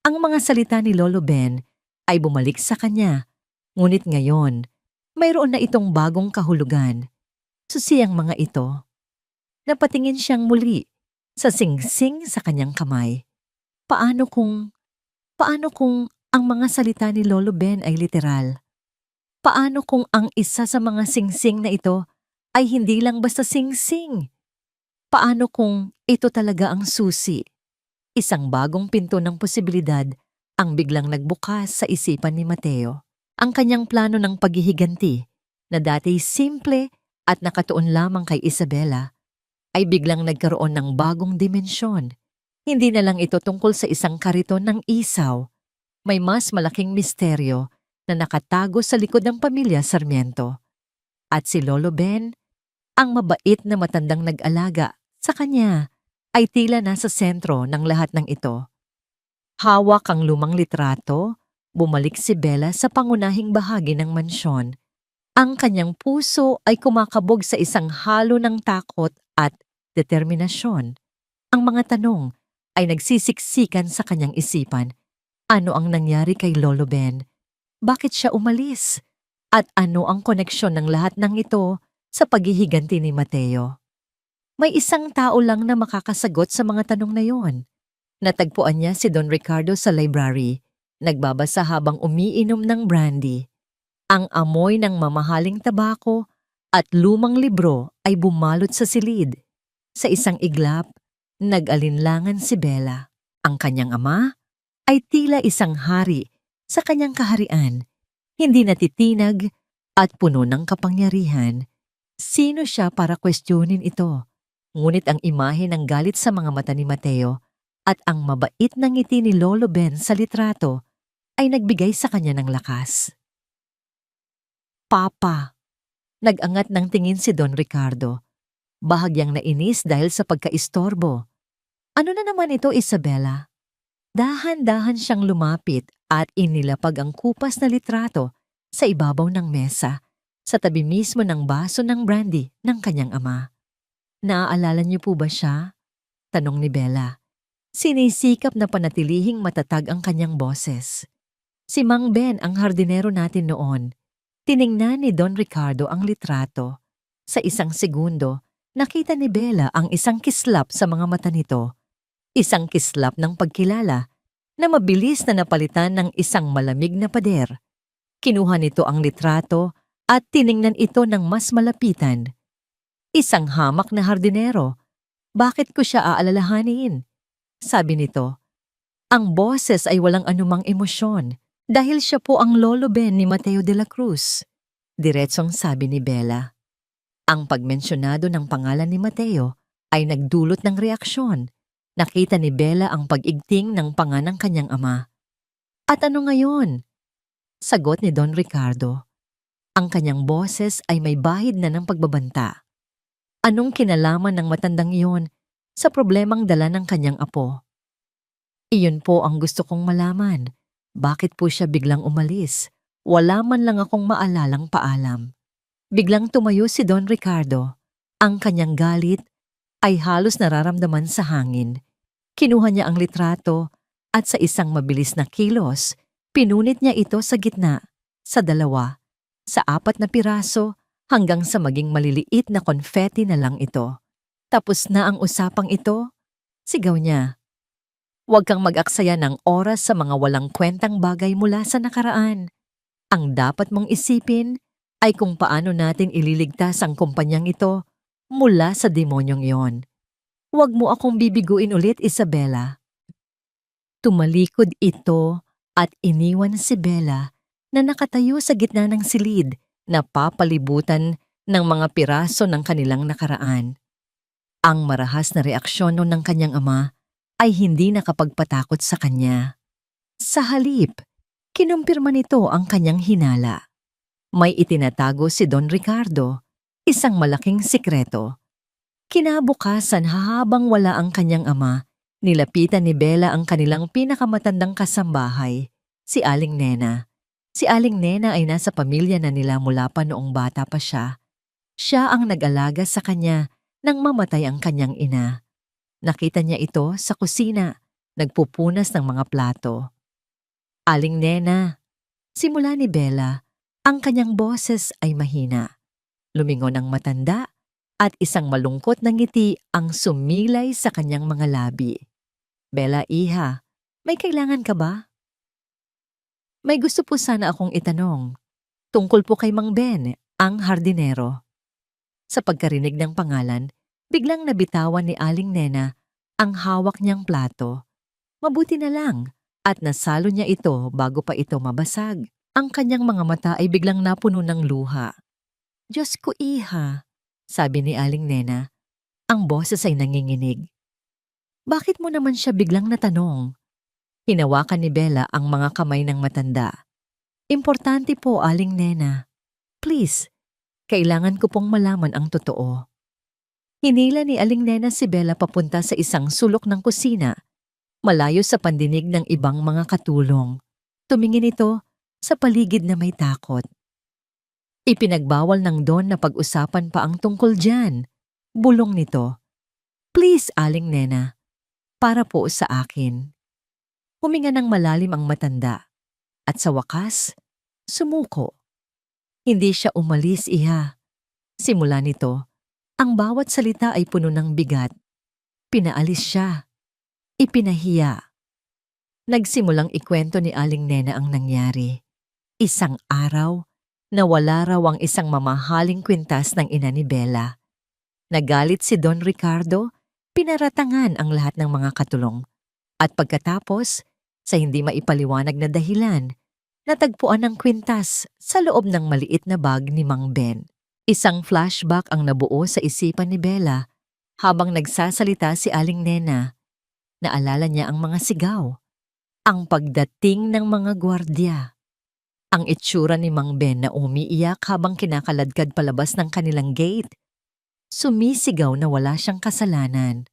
Ang mga salita ni Lolo Ben ay bumalik sa kanya. Ngunit ngayon, mayroon na itong bagong kahulugan. Susiyang mga ito. Napatingin siyang muli sa singsing sa kanyang kamay. Paano kung ang mga salita ni Lolo Ben ay literal? Paano kung ang isa sa mga singsing na ito ay hindi lang basta singsing? Paano kung ito talaga ang susi? Isang bagong pinto ng posibilidad ang biglang nagbukas sa isipan ni Mateo. Ang kanyang plano ng paghihiganti na dati simple at nakatuon lamang kay Isabela ay biglang nagkaroon ng bagong dimensyon. Hindi na lang ito tungkol sa isang kariton ng isaw. May mas malaking misteryo na nakatago sa likod ng pamilya Sarmiento. At si Lolo Ben, ang mabait na matandang nag-alaga sa kanya, ay tila nasa sentro ng lahat ng ito. Hawak ang lumang litrato, bumalik si Bella sa pangunahing bahagi ng mansyon. Ang kanyang puso ay kumakabog sa isang halo ng takot at determinasyon. Ang mga tanong ay nagsisiksikan sa kanyang isipan. Ano ang nangyari kay Lolo Ben? Bakit siya umalis? At ano ang koneksyon ng lahat ng ito sa paghihiganti ni Mateo? May isang tao lang na makakasagot sa mga tanong na yon. Natagpuan niya si Don Ricardo sa library, nagbabasa habang umiinom ng brandy. Ang amoy ng mamahaling tabako at lumang libro ay bumalot sa silid. Sa isang iglap, nag-alinlangan si Bella. Ang kanyang ama ay tila isang hari sa kanyang kaharian, hindi natitinag at puno ng kapangyarihan. Sino siya para kwestiyonin ito? Ngunit ang imahe ng galit sa mga mata ni Mateo at ang mabait na ngiti ni Lolo Ben sa litrato ay nagbigay sa kanya ng lakas. Papa! Nag-angat ng tingin si Don Ricardo. Bahagyang nainis dahil sa pagkaistorbo. Ano na naman ito, Isabela? Dahan-dahan siyang lumapit at inilapag ang kupas na litrato sa ibabaw ng mesa, sa tabi mismo ng baso ng brandy ng kanyang ama. Naaalala niyo po ba siya? Tanong ni Bella. Sinisikap na panatilihing matatag ang kanyang boses. Si Mang Ben ang hardinero natin noon. Tiningnan ni Don Ricardo ang litrato. Sa isang segundo, nakita ni Bella ang isang kislap sa mga mata nito. Isang kislap ng pagkilala na mabilis na napalitan ng isang malamig na pader. Kinuha nito ang litrato at tiningnan ito ng mas malapitan. Isang hamak na hardinero. Bakit ko siya aalalahanin? Sabi nito. Ang boses ay walang anumang emosyon dahil siya po ang Lolo Ben ni Mateo de la Cruz. Diretsong sabi ni Bella. Ang pagmensyonado ng pangalan ni Mateo ay nagdulot ng reaksyon. Nakita ni Bella ang pag-igting ng panga ng kanyang ama. At ano ngayon? Sagot ni Don Ricardo. Ang kanyang boses ay may bahid na ng pagbabanta. Anong kinalaman ng matandang iyon sa problemang dala ng kanyang apo? Iyon po ang gusto kong malaman. Bakit po siya biglang umalis? Wala man lang akong maalalang paalam. Biglang tumayo si Don Ricardo. Ang kanyang galit ay halos nararamdaman sa hangin. Kinuha niya ang litrato at sa isang mabilis na kilos, pinunit niya ito sa gitna, sa dalawa, sa 4 na piraso, hanggang sa maging maliliit na konfeti na lang ito. Tapos na ang usapang ito, sigaw niya. Huwag kang mag-aksaya ng oras sa mga walang kwentang bagay mula sa nakaraan. Ang dapat mong isipin ay kung paano natin ililigtas ang kumpanyang ito mula sa demonyong iyon. Huwag mo akong bibiguin ulit, Isabela. Tumalikod ito at iniwan si Bella na nakatayo sa gitna ng silid na papalibutan ng mga piraso ng kanilang nakaraan. Ang marahas na reaksyon nun ng kanyang ama ay hindi nakapagpatakot sa kanya. Sa halip, kinumpirma nito ang kanyang hinala. May itinatago si Don Ricardo, isang malaking sikreto. Kinabukasan habang wala ang kanyang ama, nilapitan ni Bella ang kanilang pinakamatandang kasambahay, si Aling Nena. Si Aling Nena ay nasa pamilya na nila mula pa noong bata pa siya. Siya ang nag-alaga sa kanya nang mamatay ang kanyang ina. Nakita niya ito sa kusina, nagpupunas ng mga plato. Aling Nena, simula ni Bella, ang kanyang boses ay mahina. Lumingon ang matanda at isang malungkot na ngiti ang sumilay sa kanyang mga labi. Bella, iha, may kailangan ka ba? May gusto po sana akong itanong. Tungkol po kay Mang Ben, ang hardinero. Sa pagkarinig ng pangalan, biglang nabitawan ni Aling Nena ang hawak niyang plato. Mabuti na lang at nasalo niya ito bago pa ito mabasag. Ang kanyang mga mata ay biglang napuno ng luha. Diyos ko, iha, sabi ni Aling Nena. Ang boses ay nanginginig. Bakit mo naman siya biglang natanong? Hinawakan ni Bella ang mga kamay ng matanda. Importante po, Aling Nena. Please, kailangan ko pong malaman ang totoo. Hinila ni Aling Nena si Bella papunta sa isang sulok ng kusina, malayo sa pandinig ng ibang mga katulong. Tumingin ito sa paligid na may takot. Ipinagbawal ng Don na pag-usapan pa ang tungkol dyan. Bulong nito. Please, Aling Nena, para po sa akin. Huminga ng malalim ang matanda. At sa wakas, sumuko. Hindi siya umalis, iha. Simula nito, ang bawat salita ay puno ng bigat. Pinaalis siya. Ipinahiya. Nagsimulang ikwento ni Aling Nena ang nangyari. Isang araw, nawala raw ang isang mamahaling kwintas ng ina ni Bella. Nagalit si Don Ricardo, pinaratangan ang lahat ng mga katulong. At pagkatapos, sa hindi maipaliwanag na dahilan, natagpuan ang kwintas sa loob ng maliit na bag ni Mang Ben. Isang flashback ang nabuo sa isipan ni Bella habang nagsasalita si Aling Nena. Naalala niya ang mga sigaw, ang pagdating ng mga gwardya, ang itsura ni Mang Ben na umiiyak habang kinakaladkad palabas ng kanilang gate. Sumisigaw na wala siyang kasalanan.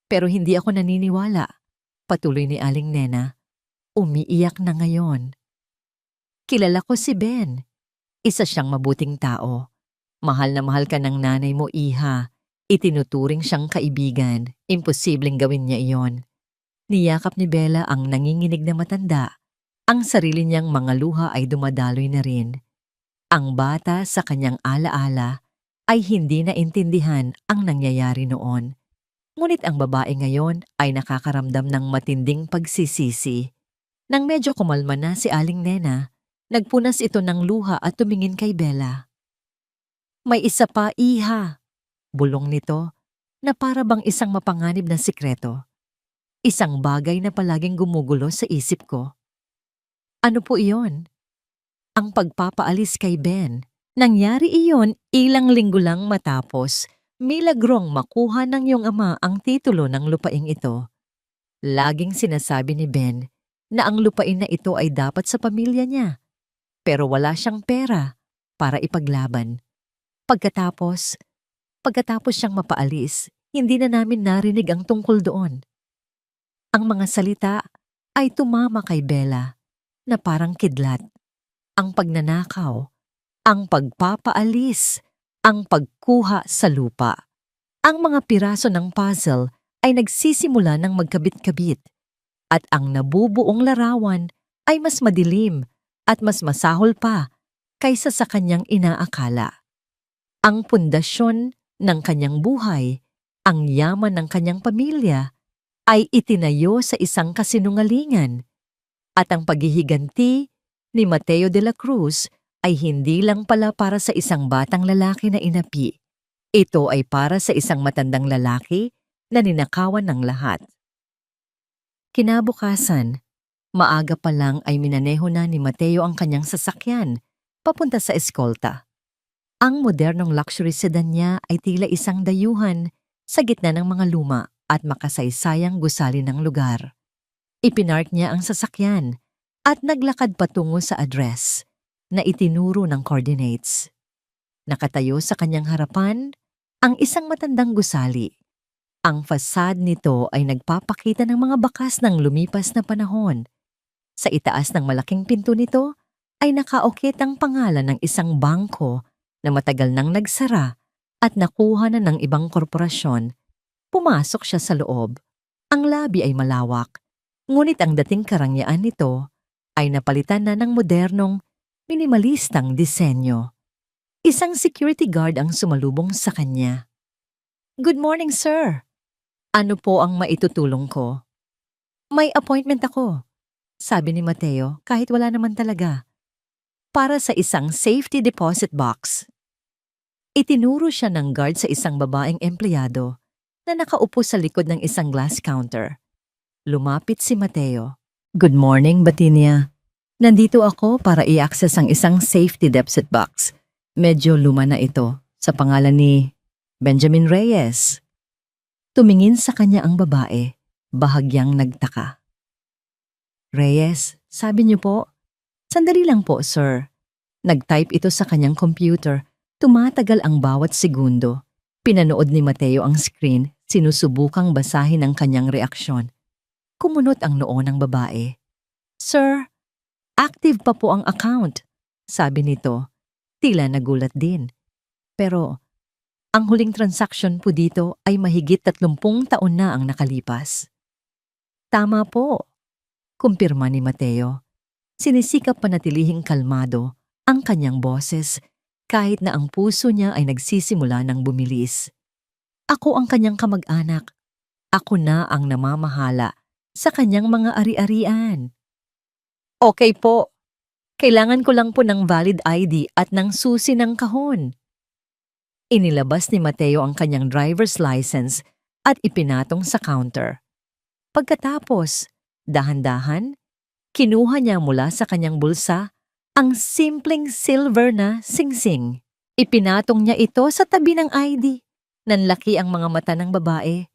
Pero hindi ako naniniwala, patuloy ni Aling Nena. Umiiyak na ngayon. Kilala ko si Ben. Isa siyang mabuting tao. Mahal na mahal ka ng nanay mo, iha. Itinuturing siyang kaibigan. Imposibleng gawin niya iyon. Niyakap ni Bella ang nanginginig na matanda. Ang sarili niyang mga luha ay dumadaloy na rin. Ang bata sa kanyang alaala ay hindi naintindihan ang nangyayari noon. Ngunit ang babae ngayon ay nakakaramdam ng matinding pagsisisi. Nang medyo kumalma na si Aling Nena, nagpunas ito ng luha at tumingin kay Bella. May isa pa, iha, bulong nito, na para bang isang mapanganib na sikreto. Isang bagay na palaging gumugulo sa isip ko. Ano po iyon? Ang pagpapaalis kay Ben. Nangyari iyon ilang linggo lang matapos milagrong makuha ng iyong ama ang titulo ng lupaing ito. Laging sinasabi ni Ben na ang lupain na ito ay dapat sa pamilya niya, pero wala siyang pera para ipaglaban. Pagkatapos siyang mapaalis, hindi na namin narinig ang tungkol doon. Ang mga salita ay tumama kay Bella na parang kidlat. Ang pagnanakaw, ang pagpapaalis, ang pagkuha sa lupa. Ang mga piraso ng puzzle ay nagsisimula ng magkabit-kabit at ang nabubuong larawan ay mas madilim at mas masahol pa kaysa sa kanyang inaakala. Ang pundasyon ng kanyang buhay, ang yaman ng kanyang pamilya, ay itinayo sa isang kasinungalingan at ang paghihiganti ni Mateo de la Cruz ay hindi lang pala para sa isang batang lalaki na inapi. Ito ay para sa isang matandang lalaki na ninakawan ng lahat. Kinabukasan, maaga pa lang ay minaneho na ni Mateo ang kanyang sasakyan papunta sa eskolta. Ang modernong luxury sedan niya ay tila isang dayuhan sa gitna ng mga luma at makasaysayang gusali ng lugar. Ipinark niya ang sasakyan at naglakad patungo sa address. na itinuro ng coordinates. Nakatayo sa kanyang harapan ang isang matandang gusali. Ang fasad nito ay nagpapakita ng mga bakas ng lumipas na panahon. Sa itaas ng malaking pinto nito ay nakaukit ang pangalan ng isang bangko na matagal nang nagsara at nakuha na ng ibang korporasyon. Pumasok siya sa loob. Ang labi ay malawak, ngunit ang dating karangyaan nito ay napalitan na ng modernong, minimalistang disenyo. Isang security guard ang sumalubong sa kanya. "Good morning, sir. Ano po ang maitutulong ko?" "May appointment ako," sabi ni Mateo kahit wala naman talaga. "Para sa isang safety deposit box." Itinuro siya ng guard sa isang babaeng empleyado na nakaupo sa likod ng isang glass counter. Lumapit si Mateo. "Good morning, Batinia. Nandito ako para i-access ang isang safety deposit box. Medyo luma na ito, sa pangalan ni Benjamin Reyes." Tumingin sa kanya ang babae, bahagyang nagtaka. "Reyes, sabi niyo po?" "Sandali lang po, sir." Nag-type ito sa kanyang computer. Tumatagal ang bawat segundo. Pinanood ni Mateo ang screen, sinusubukang basahin ang kanyang reaksyon. Kumunot ang noo ng babae. "Sir, active pa po ang account," sabi nito. Tila nagulat din. "Pero, ang huling transaction po dito ay mahigit 30 taon na ang nakalipas." "Tama po," kumpirma ni Mateo. Sinisikap panatilihing kalmado ang kanyang boses kahit na ang puso niya ay nagsisimula ng bumilis. "Ako ang kanyang kamag-anak. Ako na ang namamahala sa kanyang mga ari-arian." "Okay po. Kailangan ko lang po ng valid ID at ng susi ng kahon." Inilabas ni Mateo ang kanyang driver's license at ipinatong sa counter. Pagkatapos, dahan-dahan, kinuha niya mula sa kanyang bulsa ang simpleng silver na singsing. Ipinatong niya ito sa tabi ng ID. Nanlaki ang mga mata ng babae.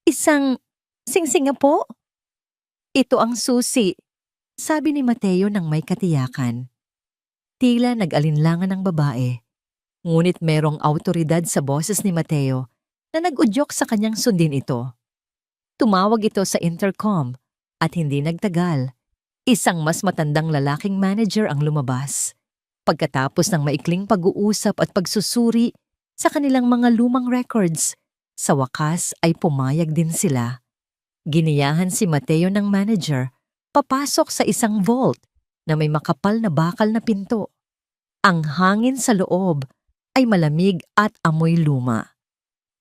"Isang singsing nga po?" "Ito ang susi," sabi ni Mateo nang may katiyakan. Tila nag-alinlangan ang babae. Ngunit merong awtoridad sa boses ni Mateo na nag-udyok sa kanyang sundin ito. Tumawag ito sa intercom at hindi nagtagal. Isang mas matandang lalaking manager ang lumabas. Pagkatapos ng maikling pag-uusap at pagsusuri sa kanilang mga lumang records, sa wakas ay pumayag din sila. Giniyahan si Mateo ng manager papasok sa isang vault na may makapal na bakal na pinto. Ang hangin sa loob ay malamig at amoy luma.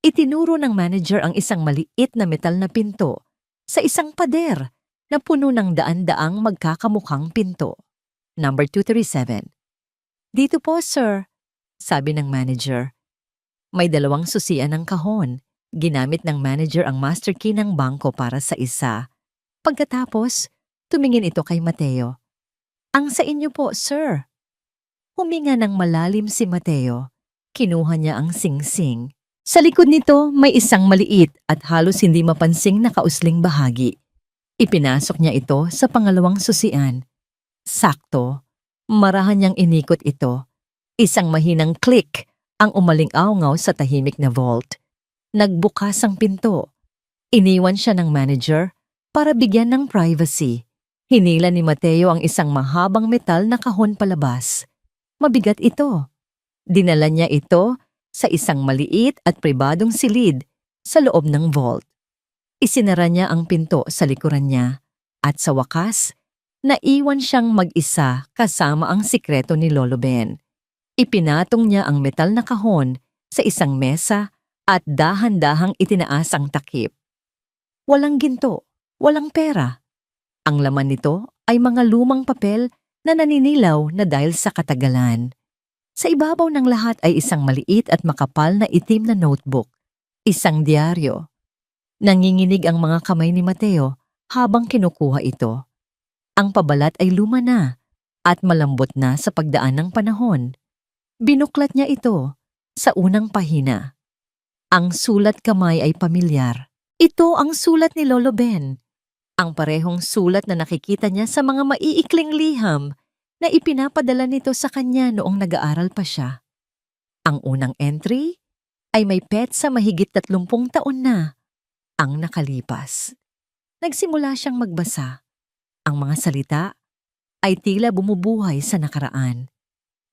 Itinuro ng manager ang isang maliit na metal na pinto sa isang pader na puno ng daan-daang magkakamukhang pinto. Number 237. "Dito po, sir," sabi ng manager. May 2 susian ng kahon. Ginamit ng manager ang master key ng bangko para sa isa. Pagkatapos, tumingin ito kay Mateo. "Ang sa inyo po, sir." Huminga ng malalim si Mateo. Kinuha niya ang singsing. Sa likod nito may isang maliit at halos hindi mapansing na kausling bahagi. Ipinasok niya ito sa pangalawang susian. Sakto, marahan niyang inikot ito. Isang mahinang click ang umaling-awngaw sa tahimik na vault. Nagbukas ang pinto. Iniwan siya ng manager para bigyan ng privacy. Hinila ni Mateo ang isang mahabang metal na kahon palabas. Mabigat ito. Dinala niya ito sa isang maliit at pribadong silid sa loob ng vault. Isinara niya ang pinto sa likuran niya at sa wakas, naiwan siyang mag-isa kasama ang sikreto ni Lolo Ben. Ipinatong niya ang metal na kahon sa isang mesa at dahan-dahang itinaas ang takip. Walang ginto, walang pera. Ang laman nito ay mga lumang papel na naninilaw na dahil sa katagalan. Sa ibabaw ng lahat ay isang maliit at makapal na itim na notebook, isang diaryo. Nanginginig ang mga kamay ni Mateo habang kinukuha ito. Ang pabalat ay luma na at malambot na sa pagdaan ng panahon. Binuklat niya ito sa unang pahina. Ang sulat kamay ay pamilyar. Ito ang sulat ni Lolo Ben. Ang parehong sulat na nakikita niya sa mga maiikling liham na ipinapadala nito sa kanya noong nag-aaral pa siya. Ang unang entry ay may petsa mahigit 30 taon na ang nakalipas. Nagsimula siyang magbasa. Ang mga salita ay tila bumubuhay sa nakaraan.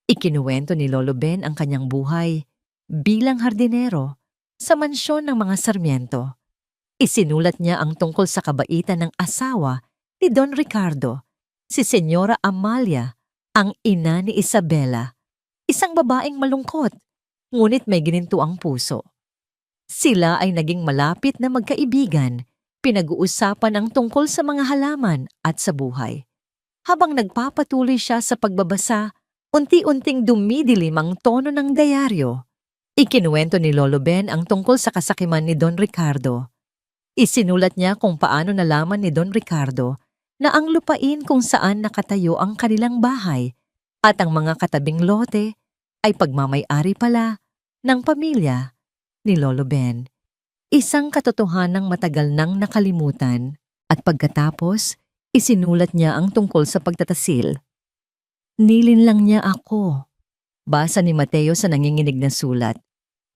Ikinuwento ni Lolo Ben ang kanyang buhay bilang hardinero sa mansyon ng mga Sarmiento. Isinulat niya ang tungkol sa kabaitan ng asawa ni Don Ricardo, si Senyora Amalia, ang ina ni Isabela, isang babaeng malungkot, ngunit may ginintuang puso. Sila ay naging malapit na magkaibigan, pinag-uusapan ang tungkol sa mga halaman at sa buhay. Habang nagpapatuloy siya sa pagbabasa, unti-unting dumidilim ang tono ng dayaryo. Ikinuwento ni Lolo Ben ang tungkol sa kasakiman ni Don Ricardo. Isinulat niya kung paano nalaman ni Don Ricardo na ang lupain kung saan nakatayo ang kanilang bahay at ang mga katabing lote ay pagmamay-ari pala ng pamilya ni Lolo Ben. Isang katotohanang matagal nang nakalimutan at pagkatapos, isinulat niya ang tungkol sa pagtatasil. Nilinlang niya ako. Basa ni Mateo sa nanginginig na sulat.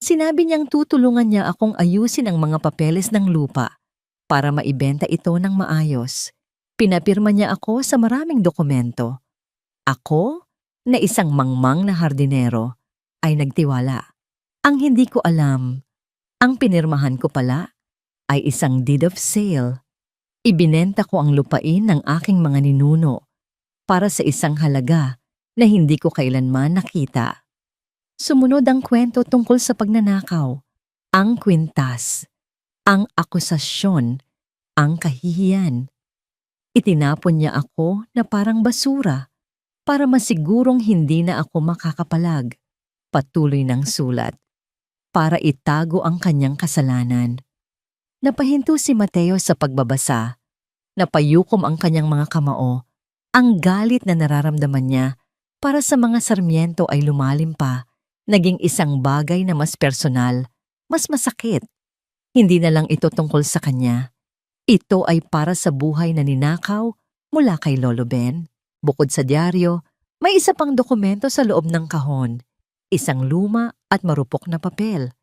Sinabi niyang tutulungan niya akong ayusin ang mga papeles ng lupa para maibenta ito ng maayos. Pinapirma niya ako sa maraming dokumento. Ako, na isang mangmang na hardinero, ay nagtiwala. Ang hindi ko alam, ang pinirmahan ko pala ay isang deed of sale. Ibinenta ko ang lupain ng aking mga ninuno para sa isang halaga na hindi ko kailanman nakita. Sumunod ang kwento tungkol sa pagnanakaw, ang kwintas, ang akusasyon, ang kahihiyan. Itinapon niya ako na parang basura para masigurong hindi na ako makakapalag. Patuloy ng sulat, para itago ang kanyang kasalanan. Napahinto si Mateo sa pagbabasa. Napayukom ang kanyang mga kamao. Ang galit na nararamdaman niya para sa mga Sarmiento ay lumalim pa, naging isang bagay na mas personal, mas masakit. Hindi na lang ito tungkol sa kanya. Ito ay para sa buhay na ninakaw mula kay Lolo Ben. Bukod sa dyaryo, may isa pang dokumento sa loob ng kahon, isang luma at marupok na papel.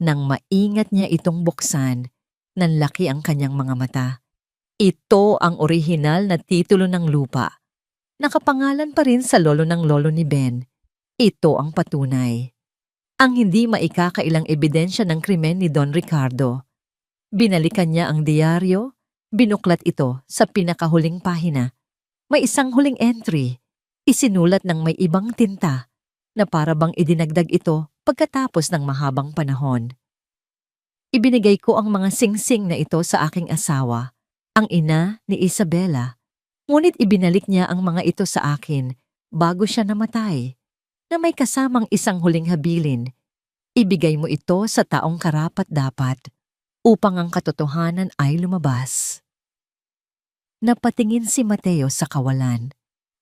Nang maingat niya itong buksan, nanlaki ang kanyang mga mata. Ito ang orihinal na titulo ng lupa. Nakapangalan pa rin sa lolo ng lolo ni Ben. Ito ang patunay. Ang hindi maikakailang ebidensya ng krimen ni Don Ricardo. Binalikan niya ang diaryo, binuklat ito sa pinakahuling pahina. May isang huling entry, isinulat ng may ibang tinta na para bang idinagdag ito pagkatapos ng mahabang panahon. Ibinigay ko ang mga singsing na ito sa aking asawa, ang ina ni Isabela, ngunit ibinalik niya ang mga ito sa akin bago siya namatay, na may kasamang isang huling habilin. Ibigay mo ito sa taong karapat-dapat upang ang katotohanan ay lumabas. Napatingin si Mateo sa kawalan,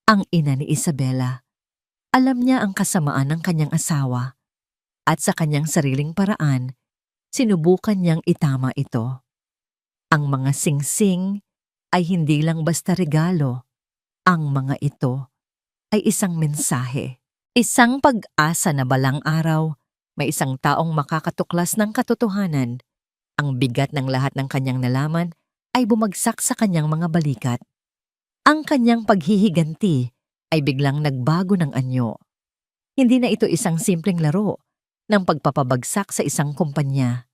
ang ina ni Isabela. Alam niya ang kasamaan ng kanyang asawa at sa kanyang sariling paraan, sinubukan niyang itama ito. Ang mga singsing ay hindi lang basta regalo. Ang mga ito ay isang mensahe, isang pag-asa na balang araw, may isang taong makakatuklas ng katotohanan. Ang bigat ng lahat ng kanyang nalaman ay bumagsak sa kanyang mga balikat. Ang kanyang paghihiganti ay biglang nagbago ng anyo. Hindi na ito isang simpleng laro ng pagpapabagsak sa isang kumpanya.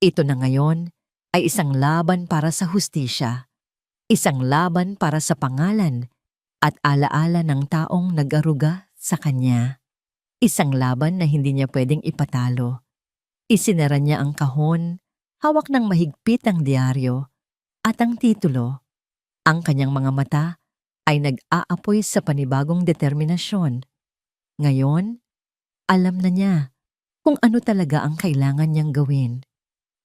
Ito na ngayon ay isang laban para sa hustisya, isang laban para sa pangalan at alaala ng taong nag-aruga sa kanya. Isang laban na hindi niya pwedeng ipatalo. Isinara niya ang kahon, hawak ng mahigpit ang diaryo at ang titulo. Ang kanyang mga mata ay nag-aapoy sa panibagong determinasyon. Ngayon, alam na niya kung ano talaga ang kailangan niyang gawin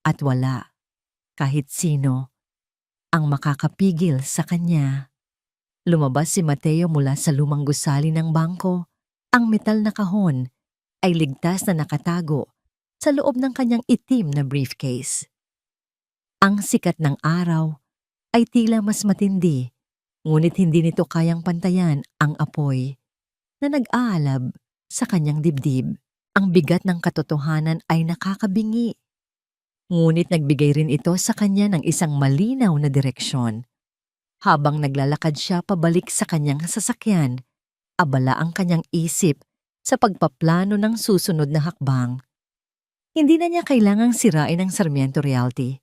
at wala, kahit sino, ang makakapigil sa kanya. Lumabas si Mateo mula sa lumang gusali ng bangko. Ang metal na kahon ay ligtas na nakatago sa loob ng kanyang itim na briefcase. Ang sikat ng araw ay tila mas matindi Ngunit hindi nito kayang pantayan ang apoy na nag-aalab sa kanyang dibdib. Ang bigat ng katotohanan ay nakakabingi. Ngunit nagbigay rin ito sa kanya ng isang malinaw na direksyon. Habang naglalakad siya pabalik sa kanyang sasakyan, abala ang kanyang isip sa pagpaplano ng susunod na hakbang. Hindi na niya kailangang sirain ang Sarmiento Realty.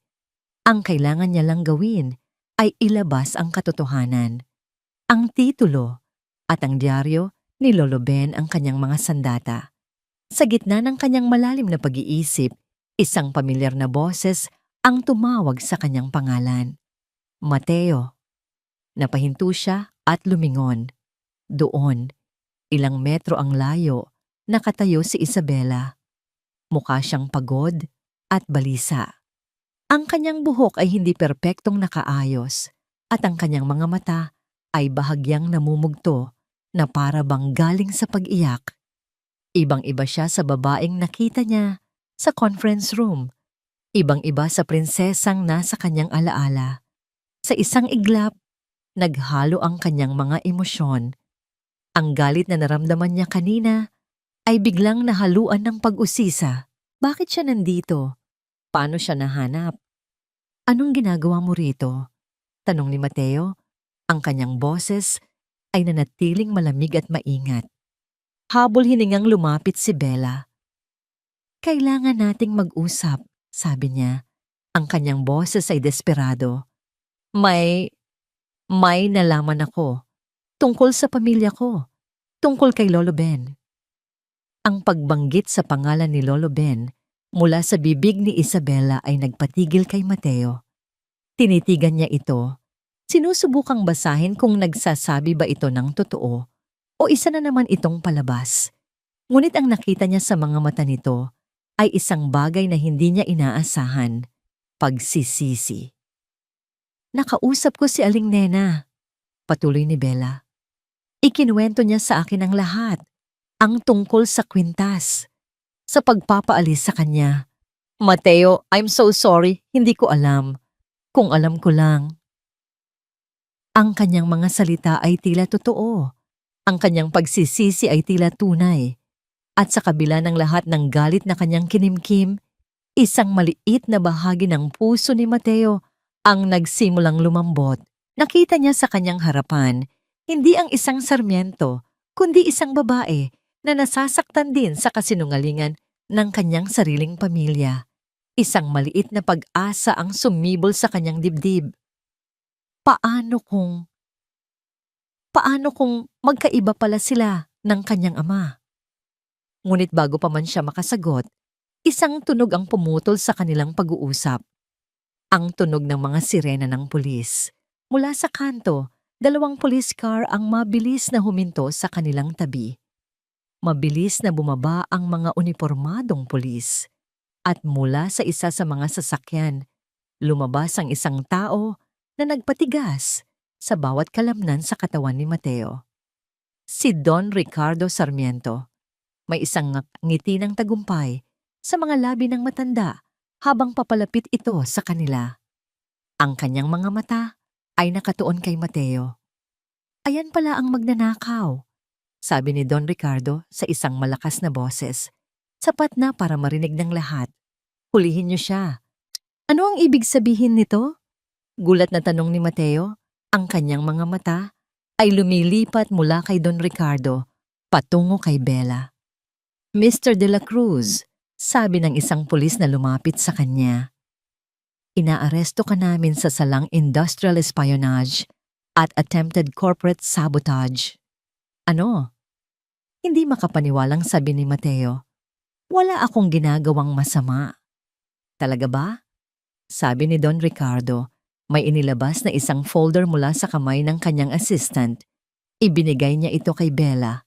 Ang kailangan niya lang gawin ay ilabas ang katotohanan. Ang titulo at ang dyaryo ni Lolo Ben ang kanyang mga sandata. Sa gitna ng kanyang malalim na pag-iisip, isang pamilyar na boses ang tumawag sa kanyang pangalan. Mateo. Napahinto siya at lumingon. Doon, ilang metro ang layo, nakatayo si Isabela. Mukha siyang pagod at balisa. Ang kanyang buhok ay hindi perpektong nakaayos at ang kanyang mga mata ay bahagyang namumugto na para bang galing sa pag-iyak. Ibang-iba siya sa babaeng nakita niya sa conference room. Ibang-iba sa prinsesang nasa kanyang alaala. Sa isang iglap, naghalo ang kanyang mga emosyon. Ang galit na naramdaman niya kanina ay biglang nahaluan ng pag-usisa. Bakit siya nandito? Paano siya nahanap? Anong ginagawa mo rito? Tanong ni Mateo. Ang kanyang boses ay nanatiling malamig at maingat. Habol hiningang lumapit si Bella. Kailangan nating mag-usap, sabi niya. Ang kanyang boses ay desperado. May nalaman ako. Tungkol sa pamilya ko. Tungkol kay Lolo Ben. Ang pagbanggit sa pangalan ni Lolo Ben mula sa bibig ni Isabela ay nagpatigil kay Mateo. Tinitigan niya ito. Sinusubukang basahin kung nagsasabi ba ito ng totoo o isa na naman itong palabas. Ngunit ang nakita niya sa mga mata nito ay isang bagay na hindi niya inaasahan. Pagsisisi. Nakausap ko si Aling Nena, patuloy ni Bella. Ikinuwento niya sa akin ang lahat, ang tungkol sa kwintas, sa pagpapaalis sa kanya. Mateo, I'm so sorry, hindi ko alam. Kung alam ko lang. Ang kanyang mga salita ay tila totoo. Ang kanyang pagsisisi ay tila tunay. At sa kabila ng lahat ng galit na kanyang kinimkim, isang maliit na bahagi ng puso ni Mateo ang nagsimulang lumambot. Nakita niya sa kanyang harapan, hindi ang isang Sarmiento, kundi isang babae na nasasaktan din sa kasinungalingan ng kanyang sariling pamilya. Isang maliit na pag-asa ang sumibol sa kanyang dibdib. Paano kung magkaiba pala sila ng kanyang ama? Ngunit bago pa man siya makasagot, isang tunog ang pumutol sa kanilang pag-uusap. Ang tunog ng mga sirena ng pulis. Mula sa kanto, 2 police car ang mabilis na huminto sa kanilang tabi. Mabilis na bumaba ang mga unipormadong pulis. At mula sa isa sa mga sasakyan, lumabas ang isang tao na nagpatigas sa bawat kalamnan sa katawan ni Mateo. Si Don Ricardo Sarmiento. May isang ngiti ng tagumpay sa mga labi ng matanda habang papalapit ito sa kanila. Ang kanyang mga mata ay nakatuon kay Mateo. Ayan pala ang magnanakaw, sabi ni Don Ricardo sa isang malakas na boses. Sapat na para marinig ng lahat. Hulihin niyo siya. Ano ang ibig sabihin nito? Gulat na tanong ni Mateo. Ang kanyang mga mata ay lumilipat mula kay Don Ricardo patungo kay Bella. Mr. De La Cruz, sabi ng isang pulis na lumapit sa kanya. Inaaresto ka namin sa salang industrial espionage at attempted corporate sabotage. Ano? Hindi makapaniwalang sabi ni Mateo. Wala akong ginagawang masama. Talaga ba? Sabi ni Don Ricardo, may inilabas na isang folder mula sa kamay ng kanyang assistant. Ibinigay niya ito kay Bella.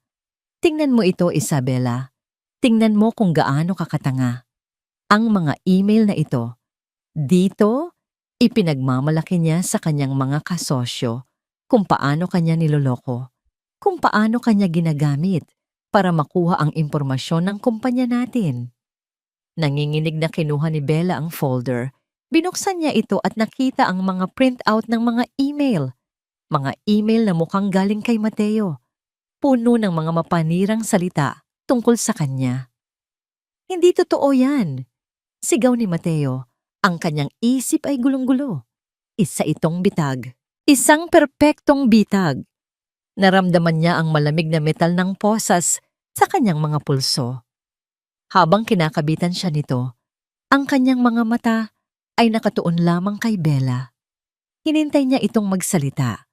Tingnan mo ito, Isabela. Tingnan mo kung gaano kakatanga. Ang mga email na ito. Dito, ipinagmamalaki niya sa kanyang mga kasosyo kung paano kanya niloloko, kung paano kanya ginagamit para makuha ang impormasyon ng kumpanya natin. Nanginginig na kinuha ni Bella ang folder. Binuksan niya ito at nakita ang mga printout ng mga email. Mga email na mukhang galing kay Mateo, puno ng mga mapanirang salita tungkol sa kanya. Hindi totoo yan, sigaw ni Mateo. Ang kanyang isip ay gulong-gulo. Isa itong bitag. Isang perpektong bitag. Naramdaman niya ang malamig na metal ng posas sa kanyang mga pulso. Habang kinakabitan siya nito, ang kanyang mga mata ay nakatuon lamang kay Bella. Hinintay niya itong magsalita.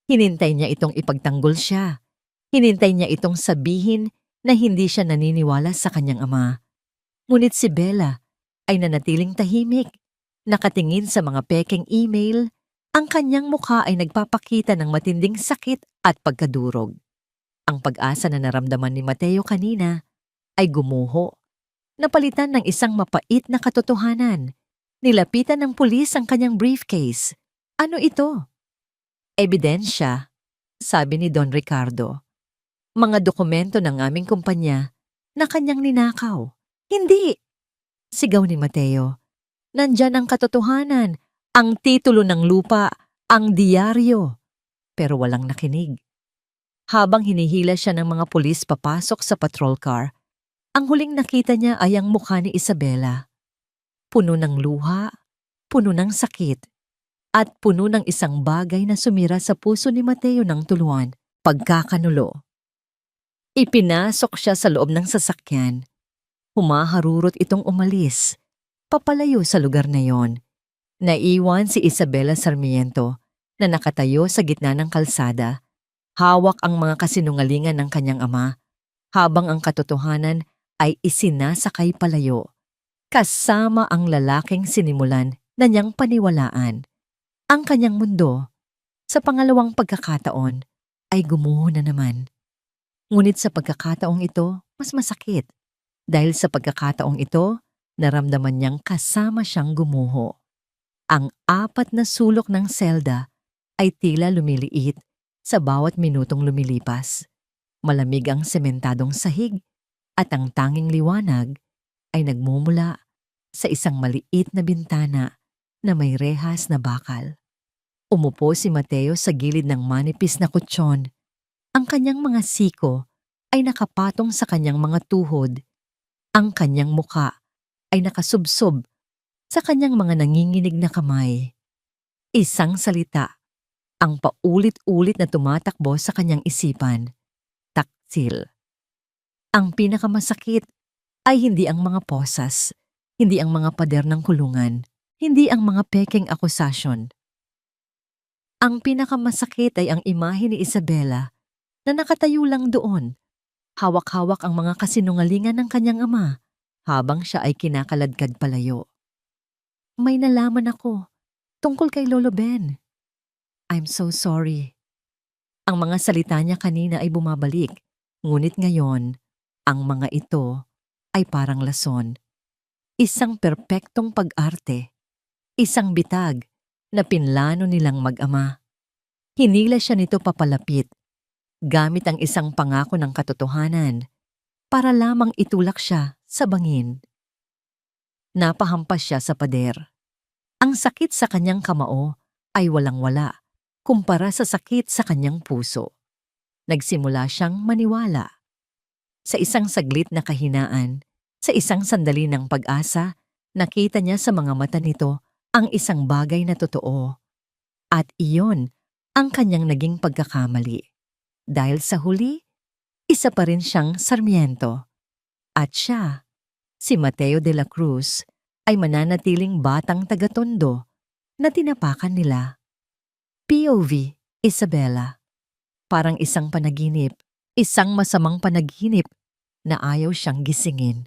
Hinintay niya itong ipagtanggol siya. Hinintay niya itong sabihin na hindi siya naniniwala sa kanyang ama. Ngunit si Bella ay nanatiling tahimik, nakatingin sa mga pekeng email. Ang kanyang mukha ay nagpapakita ng matinding sakit at pagkadurog. Ang pag-asa na naramdaman ni Mateo kanina ay gumuho. Napalitan ng isang mapait na katotohanan. Nilapitan ng pulis ang kanyang briefcase. Ano ito? Ebidensya, sabi ni Don Ricardo. Mga dokumento ng aming kumpanya na kanyang ninakaw. Hindi! Sigaw ni Mateo. Nandyan ang katotohanan, ang titulo ng lupa, ang diaryo. Pero walang nakinig. Habang hinihila siya ng mga pulis papasok sa patrol car, ang huling nakita niya ay ang mukha ni Isabela. Puno ng luha, puno ng sakit, at puno ng isang bagay na sumira sa puso ni Mateo ng tuluan, pagkakanulo. Ipinasok siya sa loob ng sasakyan. Humaharurot itong umalis, papalayo sa lugar na yon. Naiwan si Isabela Sarmiento na nakatayo sa gitna ng kalsada. Hawak ang mga kasinungalingan ng kanyang ama, habang ang katotohanan ay isinasakay palayo. Kasama ang lalaking sinimulan na niyang paniwalaan. Ang kanyang mundo, sa pangalawang pagkakataon, ay gumuho na naman. Ngunit sa pagkakataong ito, mas masakit. Dahil sa pagkakataong ito, naramdaman niyang kasama siyang gumuho. Ang 4 na sulok ng selda ay tila lumiliit sa bawat minutong lumilipas. Malamig ang sementadong sahig at ang tanging liwanag ay nagmumula sa isang maliit na bintana na may rehas na bakal. Umupo si Mateo sa gilid ng manipis na kutsyon. Ang kanyang mga siko ay nakapatong sa kanyang mga tuhod. Ang kanyang muka ay nakasubsob sa kanyang mga nanginginig na kamay. Isang salita ang paulit-ulit na tumatakbo sa kanyang isipan. Taksil. Ang pinakamasakit ay hindi ang mga posas, hindi ang mga pader ng kulungan, hindi ang mga pekeng akusasyon. Ang pinakamasakit ay ang imahe ni Isabela na nakatayo lang doon. Hawak-hawak ang mga kasinungalingan ng kanyang ama habang siya ay kinakaladkad palayo. May nalaman ako tungkol kay Lolo Ben. I'm so sorry. Ang mga salita niya kanina ay bumabalik, ngunit ngayon, ang mga ito ay parang lason. Isang perpektong pag-arte, isang bitag na pinlano nilang mag-ama. Hinila siya nito papalapit, gamit ang isang pangako ng katotohanan, para lamang itulak siya sa bangin. Napahampas siya sa pader. Ang sakit sa kanyang kamao ay walang-wala kumpara sa sakit sa kanyang puso. Nagsimula siyang maniwala. Sa isang saglit na kahinaan, sa isang sandali ng pag-asa, nakita niya sa mga mata nito ang isang bagay na totoo. At iyon ang kanyang naging pagkakamali. Dahil sa huli, isa pa rin siyang Sarmiento. At siya, si Mateo de la Cruz, ay mananatiling batang taga-Tondo na tinapakan nila. POV, Isabela. Parang isang panaginip, isang masamang panaginip na ayaw siyang gisingin.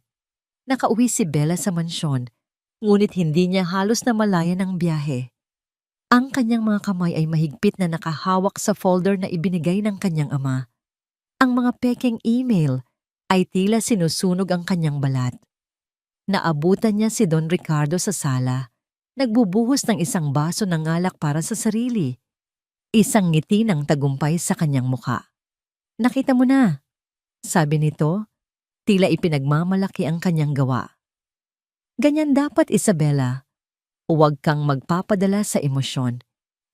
Nakauwi si Bella sa mansyon, ngunit hindi niya halos namalayan ang biyahe. Ang kanyang mga kamay ay mahigpit na nakahawak sa folder na ibinigay ng kanyang ama. Ang mga pekeng email ay tila sinusunog ang kanyang balat. Naabutan niya si Don Ricardo sa sala, nagbubuhos ng isang baso ng alak para sa sarili. Isang ngiti ng tagumpay sa kanyang muka. Nakita mo na, sabi nito, tila ipinagmamalaki ang kanyang gawa. Ganyan dapat, Isabela. Huwag kang magpapadala sa emosyon.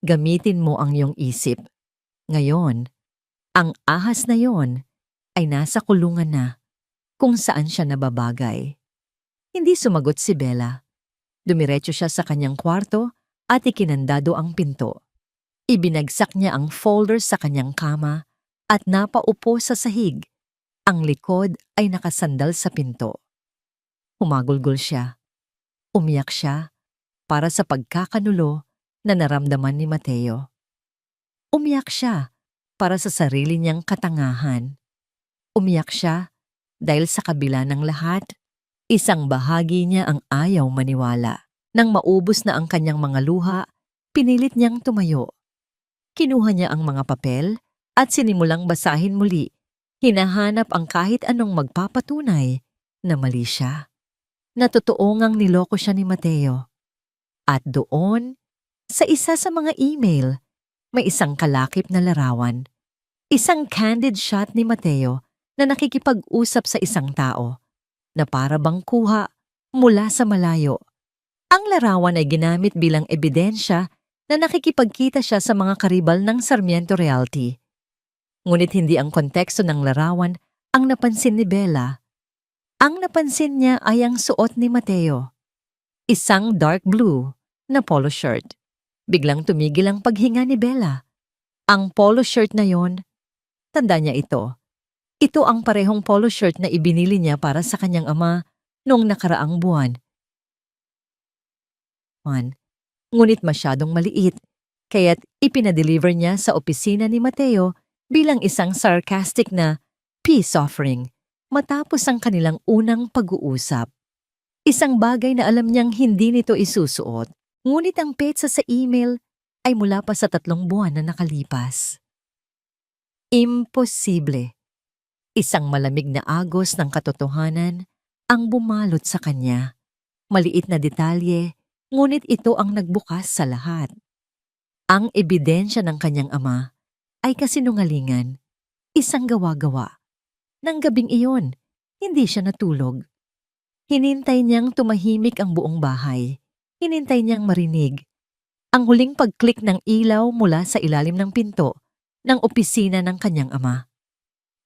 Gamitin mo ang iyong isip. Ngayon, ang ahas na yon ay nasa kulungan na kung saan siya nababagay. Hindi sumagot si Bella. Dumiretso siya sa kanyang kwarto at ikinandado ang pinto. Ibinagsak niya ang folder sa kanyang kama at napaupo sa sahig. Ang likod ay nakasandal sa pinto. Humagulgol siya. Umiyak siya para sa pagkakanulo na naramdaman ni Mateo. Umiyak siya para sa sarili niyang katangahan. Umiyak siya dahil sa kabila ng lahat, isang bahagi niya ang ayaw maniwala. Nang maubos na ang kanyang mga luha, pinilit niyang tumayo. Kinuha niya ang mga papel at sinimulang basahin muli. Hinahanap ang kahit anong magpapatunay na mali siya. Na totoo ngang niloko siya ni Mateo. At doon, sa isa sa mga email, may isang kalakip na larawan. Isang candid shot ni Mateo na nakikipag-usap sa isang tao na para bang kuha mula sa malayo. Ang larawan ay ginamit bilang ebidensya na nakikipagkita siya sa mga karibal ng Sarmiento Realty. Ngunit hindi ang konteksto ng larawan ang napansin ni Bella. Ang napansin niya ay ang suot ni Mateo. Isang dark blue na polo shirt. Biglang tumigil ang paghinga ni Bella. Ang polo shirt na yon, tanda niya ito. Ito ang parehong polo shirt na ibinili niya para sa kanyang ama noong nakaraang buwan. Ngunit masyadong maliit, kaya't ipinadeliver niya sa opisina ni Mateo bilang isang sarcastic na peace offering matapos ang kanilang unang pag-uusap. Isang bagay na alam niyang hindi nito isusuot, ngunit ang petsa sa email ay mula pa sa 3 buwan na nakalipas. Imposible. Isang malamig na agos ng katotohanan ang bumalot sa kanya. Maliit na detalye, ngunit ito ang nagbukas sa lahat. Ang ebidensya ng kanyang ama ay kasinungalingan, isang gawa-gawa. Nang gabing iyon, hindi siya natulog. Hinintay niyang tumahimik ang buong bahay. Hinintay niyang marinig ang huling pag-click ng ilaw mula sa ilalim ng pinto ng opisina ng kanyang ama.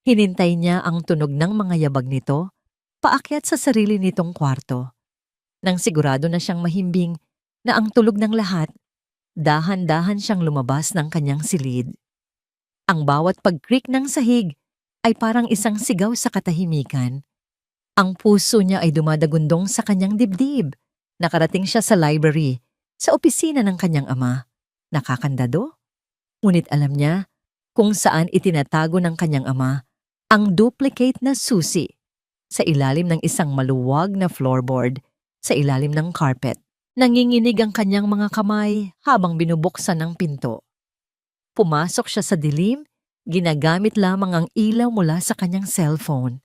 Hinintay niya ang tunog ng mga yabag nito paakyat sa sarili nitong kwarto. Nang sigurado na siyang mahimbing na ang tulog ng lahat, dahan-dahan siyang lumabas ng kanyang silid. Ang bawat pag-creak ng sahig ay parang isang sigaw sa katahimikan. Ang puso niya ay dumadagundong sa kanyang dibdib. Nakarating siya sa library, sa opisina ng kanyang ama. Nakakandado? Ngunit alam niya kung saan itinatago ng kanyang ama ang duplicate na susi sa ilalim ng isang maluwag na floorboard, sa ilalim ng carpet. Nanginginig ang kanyang mga kamay habang binubuksan ang pinto. Pumasok siya sa dilim, ginagamit lamang ang ilaw mula sa kanyang cellphone.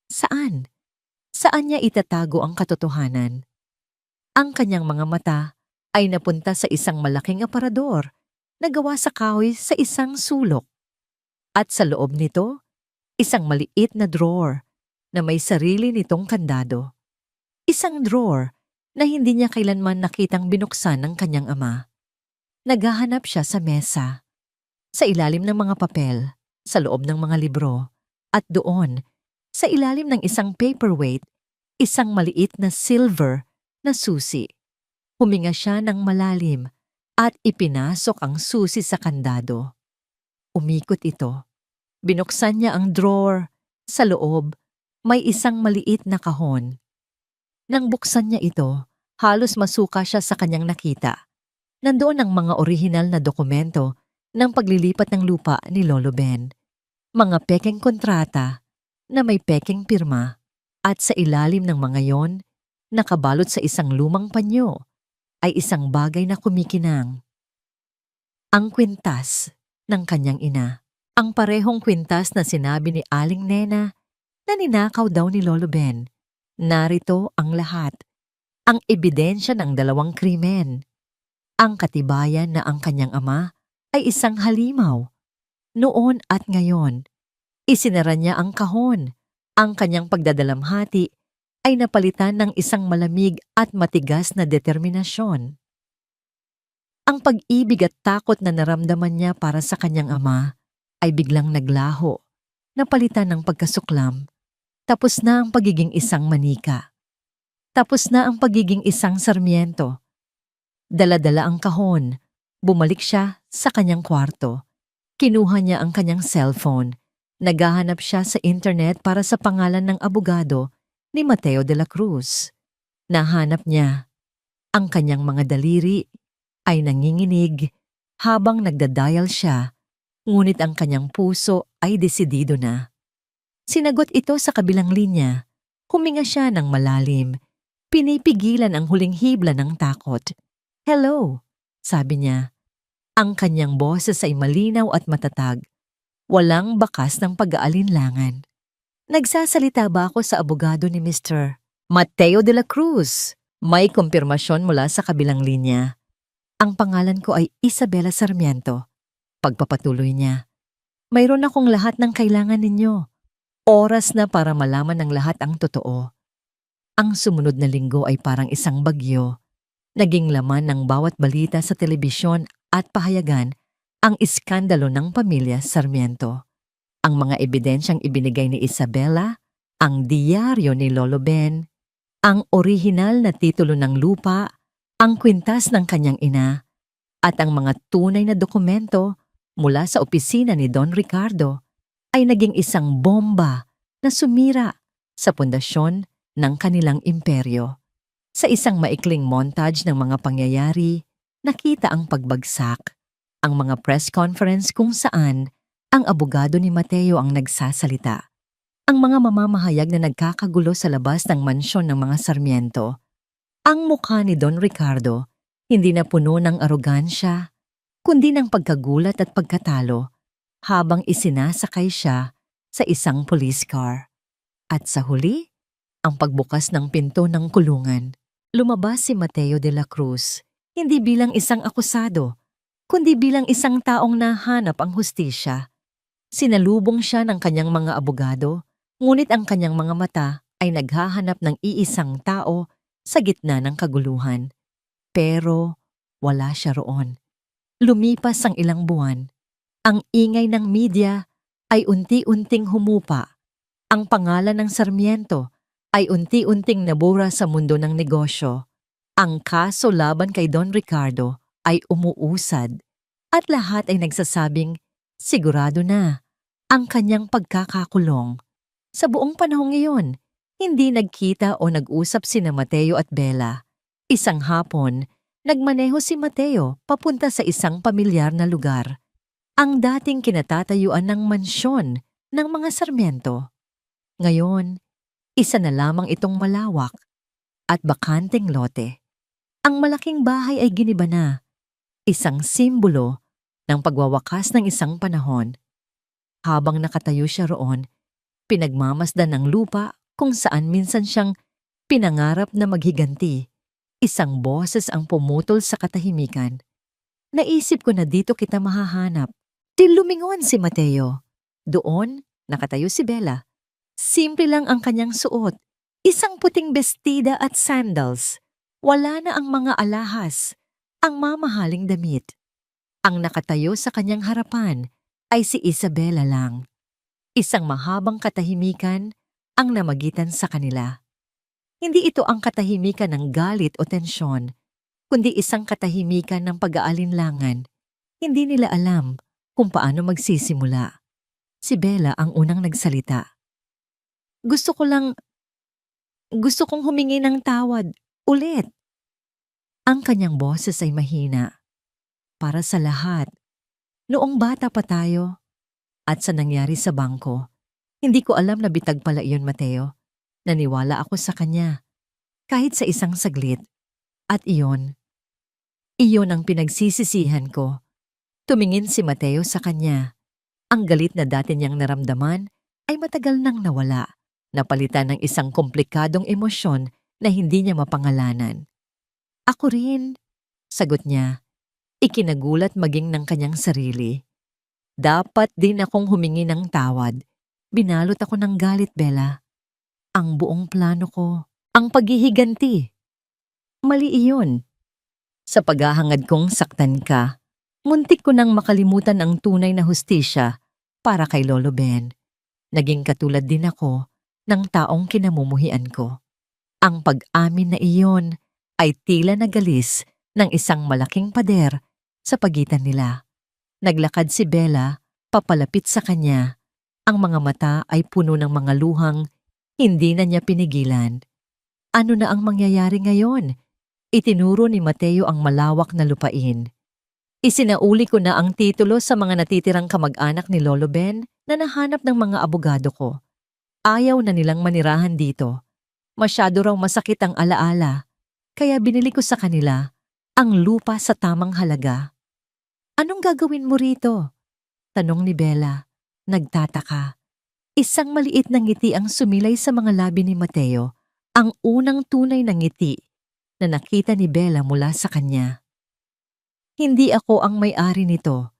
Saan? Saan niya itatago ang katotohanan? Ang kanyang mga mata ay napunta sa isang malaking aparador na gawa sa kahoy sa isang sulok. At sa loob nito, isang maliit na drawer na may sarili nitong kandado. Isang drawer na hindi niya kailanman nakitang binuksan ng kanyang ama. Naghahanap siya sa mesa, sa ilalim ng mga papel, sa loob ng mga libro, at doon, sa ilalim ng isang paperweight, isang maliit na silver na susi. Huminga siya ng malalim at ipinasok ang susi sa kandado. Umikot ito. Binuksan niya ang drawer. Sa loob, may isang maliit na kahon. Nang buksan niya ito, halos masuka siya sa kanyang nakita. Nandoon ang mga orihinal na dokumento ng paglilipat ng lupa ni Lolo Ben. Mga pekeng kontrata na may pekeng pirma, at sa ilalim ng mga yon, nakabalot sa isang lumang panyo, ay isang bagay na kumikinang. Ang kwintas ng kanyang ina. Ang parehong kwintas na sinabi ni Aling Nena na ninakaw daw ni Lolo Ben. Narito ang lahat. Ang ebidensya ng 2 krimen. Ang katibayan na ang kanyang ama ay isang halimaw. Noon at ngayon, isinara niya ang kahon. Ang kanyang pagdadalamhati ay napalitan ng isang malamig at matigas na determinasyon. Ang pag-ibig at takot na naramdaman niya para sa kanyang ama ay biglang naglaho, napalitan ng pagkasuklam. Tapos na ang pagiging isang manika. Tapos na ang pagiging isang sarmiento. Dala-dala ang kahon. Bumalik siya sa kanyang kwarto. Kinuha niya ang kanyang cellphone. Naghahanap siya sa internet para sa pangalan ng abogado ni Mateo de la Cruz. Nahanap niya. Ang kanyang mga daliri ay nanginginig habang nagda-dial siya, ngunit ang kanyang puso ay desidido na. Sinagot ito sa kabilang linya. Huminga siya ng malalim. Pinipigilan ang huling hibla ng takot. "Hello," sabi niya. Ang kanyang boses ay malinaw at matatag. Walang bakas ng pag-aalinlangan. "Nagsasalita ba ako sa abogado ni Mr. Mateo de la Cruz?" May kumpirmasyon mula sa kabilang linya. "Ang pangalan ko ay Isabela Sarmiento." Pagpapatuloy niya. "Mayroon akong lahat ng kailangan ninyo. Oras na para malaman ng lahat ang totoo." Ang sumunod na linggo ay parang isang bagyo. Naging laman ng bawat balita sa telebisyon at pahayagan ang iskandalo ng pamilya Sarmiento. Ang mga ebidensyang ibinigay ni Isabela, ang diaryo ni Lolo Ben, ang orihinal na titulo ng lupa, ang kwintas ng kanyang ina, at ang mga tunay na dokumento mula sa opisina ni Don Ricardo ay naging isang bomba na sumira sa pundasyon ng kanilang imperyo. Sa isang maikling montage ng mga pangyayari, nakita ang pagbagsak, ang mga press conference kung saan ang abogado ni Mateo ang nagsasalita, ang mga mamamahayag na nagkakagulo sa labas ng mansyon ng mga Sarmiento. Ang mukha ni Don Ricardo hindi na puno ng arogansya, kundi ng pagkagulat at pagkatalo habang isinasakay siya sa isang police car. At sa huli, ang pagbukas ng pinto ng kulungan, lumabas si Mateo de la Cruz, hindi bilang isang akusado, kundi bilang isang taong nahanap ang hustisya. Sinalubong siya ng kanyang mga abogado, ngunit ang kanyang mga mata ay naghahanap ng iisang tao sa gitna ng kaguluhan. Pero wala siya roon. Lumipas ang ilang buwan. Ang ingay ng media ay unti-unting humupa. Ang pangalan ng Sarmiento ay unti-unting nabura sa mundo ng negosyo. Ang kaso laban kay Don Ricardo ay umuusad at lahat ay nagsasabing sigurado na ang kanyang pagkakakulong. Sa buong panahong iyon, hindi nagkita o nag-usap sina Mateo at Bella. Isang hapon, nagmaneho si Mateo papunta sa isang pamilyar na lugar, ang dating kinatatayuan ng mansyon ng mga Sarmiento. Ngayon, isa na lamang itong malawak at bakanteng lote. Ang malaking bahay ay giniba na, isang simbolo ng pagwawakas ng isang panahon. Habang nakatayo siya roon, pinagmamasdan ng lupa kung saan minsan siyang pinangarap na maghiganti. Isang boses ang pumutol sa katahimikan. "Naisip ko na dito kita mahahanap." Lumingon si Mateo. Doon, nakatayo si Bella. Simple lang ang kanyang suot. Isang puting bestida at sandals. Wala na ang mga alahas, ang mamahaling damit. Ang nakatayo sa kanyang harapan ay si Isabela lang. Isang mahabang katahimikan ang namagitan sa kanila. Hindi ito ang katahimikan ng galit o tensyon, kundi isang katahimikan ng pag-aalinlangan. Hindi nila alam kung paano magsisimula. Si Bella ang unang nagsalita. Gusto kong humingi ng tawad, ulit." Ang kanyang boses ay mahina. "Para sa lahat. Noong bata pa tayo, at sa nangyari sa bangko, hindi ko alam na bitag pala iyon, Mateo. Naniwala ako sa kanya, kahit sa isang saglit. At iyon ang pinagsisisihan ko." Tumingin si Mateo sa kanya. Ang galit na dati niyang naramdaman ay matagal nang nawala, napalitan ng isang komplikadong emosyon na hindi niya mapangalanan. "Ako rin," sagot niya. Ikinagulat maging ng kanyang sarili. Dapat din akong humingi ng tawad. Binalot ako ng galit, Bella. Ang buong plano ko, ang paghihiganti. Mali iyon. Sa paghahangad kong saktan ka, muntik ko nang makalimutan ang tunay na hustisya para kay Lolo Ben. Naging katulad din ako ng taong kinamumuhian ko. Ang pag-amin na iyon ay tila nagalis ng isang malaking pader sa pagitan nila. Naglakad si Bella papalapit sa kanya. Ang mga mata ay puno ng mga luhang hindi na niya pinigilan. Ano na ang mangyayari ngayon? Itinuro ni Mateo ang malawak na lupain. Isinauli ko na ang titulo sa mga natitirang kamag-anak ni Lolo Ben na nahanap ng mga abogado ko. Ayaw na nilang manirahan dito. Masyado raw masakit ang alaala, kaya binili ko sa kanila ang lupa sa tamang halaga. Anong gagawin mo rito? Tanong ni Bella. Nagtataka. Isang maliit na ngiti ang sumilay sa mga labi ni Mateo, ang unang tunay na ngiti na nakita ni Bella mula sa kanya. Hindi ako ang may-ari nito.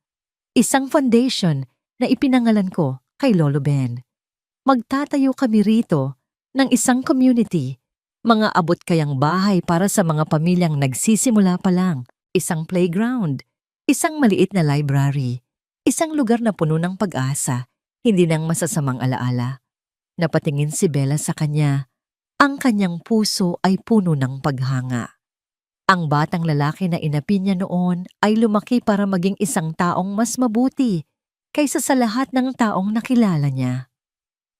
Isang foundation na ipinangalan ko kay Lolo Ben. Magtatayo kami rito ng isang community, mga abot kayang bahay para sa mga pamilyang nagsisimula pa lang, isang playground, isang maliit na library, isang lugar na puno ng pag-asa, hindi ng masasamang alaala. Napatingin si Bella sa kanya. Ang kanyang puso ay puno ng paghanga. Ang batang lalaki na inapi niya noon ay lumaki para maging isang taong mas mabuti kaysa sa lahat ng taong nakilala niya.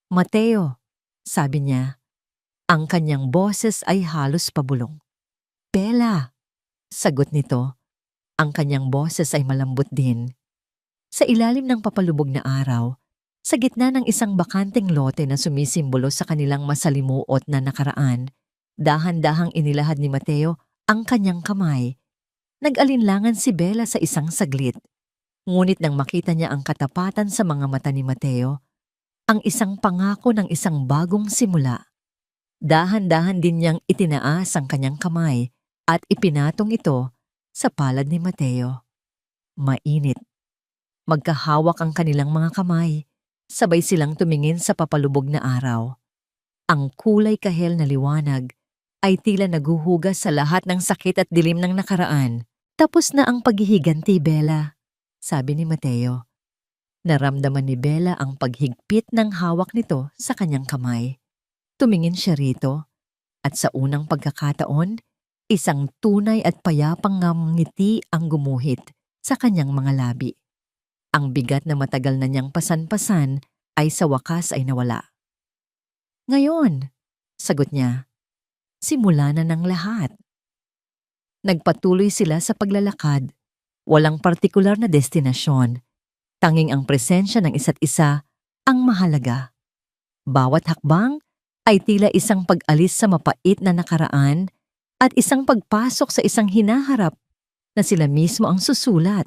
Mateo, sabi niya. Ang kanyang boses ay halos pabulong. Bella, sagot nito. Ang kanyang boses ay malambot din. Sa ilalim ng papalubog na araw, sa gitna ng isang bakanteng lote na sumisimbolo sa kanilang masalimuot na nakaraan, dahan-dahang inilahad ni Mateo ang kanyang kamay. Nag-alinlangan si Bella sa isang saglit. Ngunit nang makita niya ang katapatan sa mga mata ni Mateo, ang isang pangako ng isang bagong simula. Dahan-dahan din niyang itinaas ang kanyang kamay at ipinatong ito sa palad ni Mateo. Mainit. Magkahawak ang kanilang mga kamay. Sabay silang tumingin sa papalubog na araw. Ang kulay kahel na liwanag ay tila naguhugas sa lahat ng sakit at dilim ng nakaraan. Tapos na ang paghihiganti, Bella, sabi ni Mateo. Naramdaman ni Bella ang paghigpit ng hawak nito sa kanyang kamay. Tumingin siya rito at sa unang pagkakataon, isang tunay at payapang ngiti ang gumuhit sa kanyang mga labi. Ang bigat na matagal na niyang pasan-pasan ay sa wakas ay nawala. Ngayon, sagot niya, simula na ng lahat. Nagpatuloy sila sa paglalakad. Walang partikular na destinasyon. Tanging ang presensya ng isa't isa ang mahalaga. Bawat hakbang ay tila isang pag-alis sa mapait na nakaraan at isang pagpasok sa isang hinaharap na sila mismo ang susulat.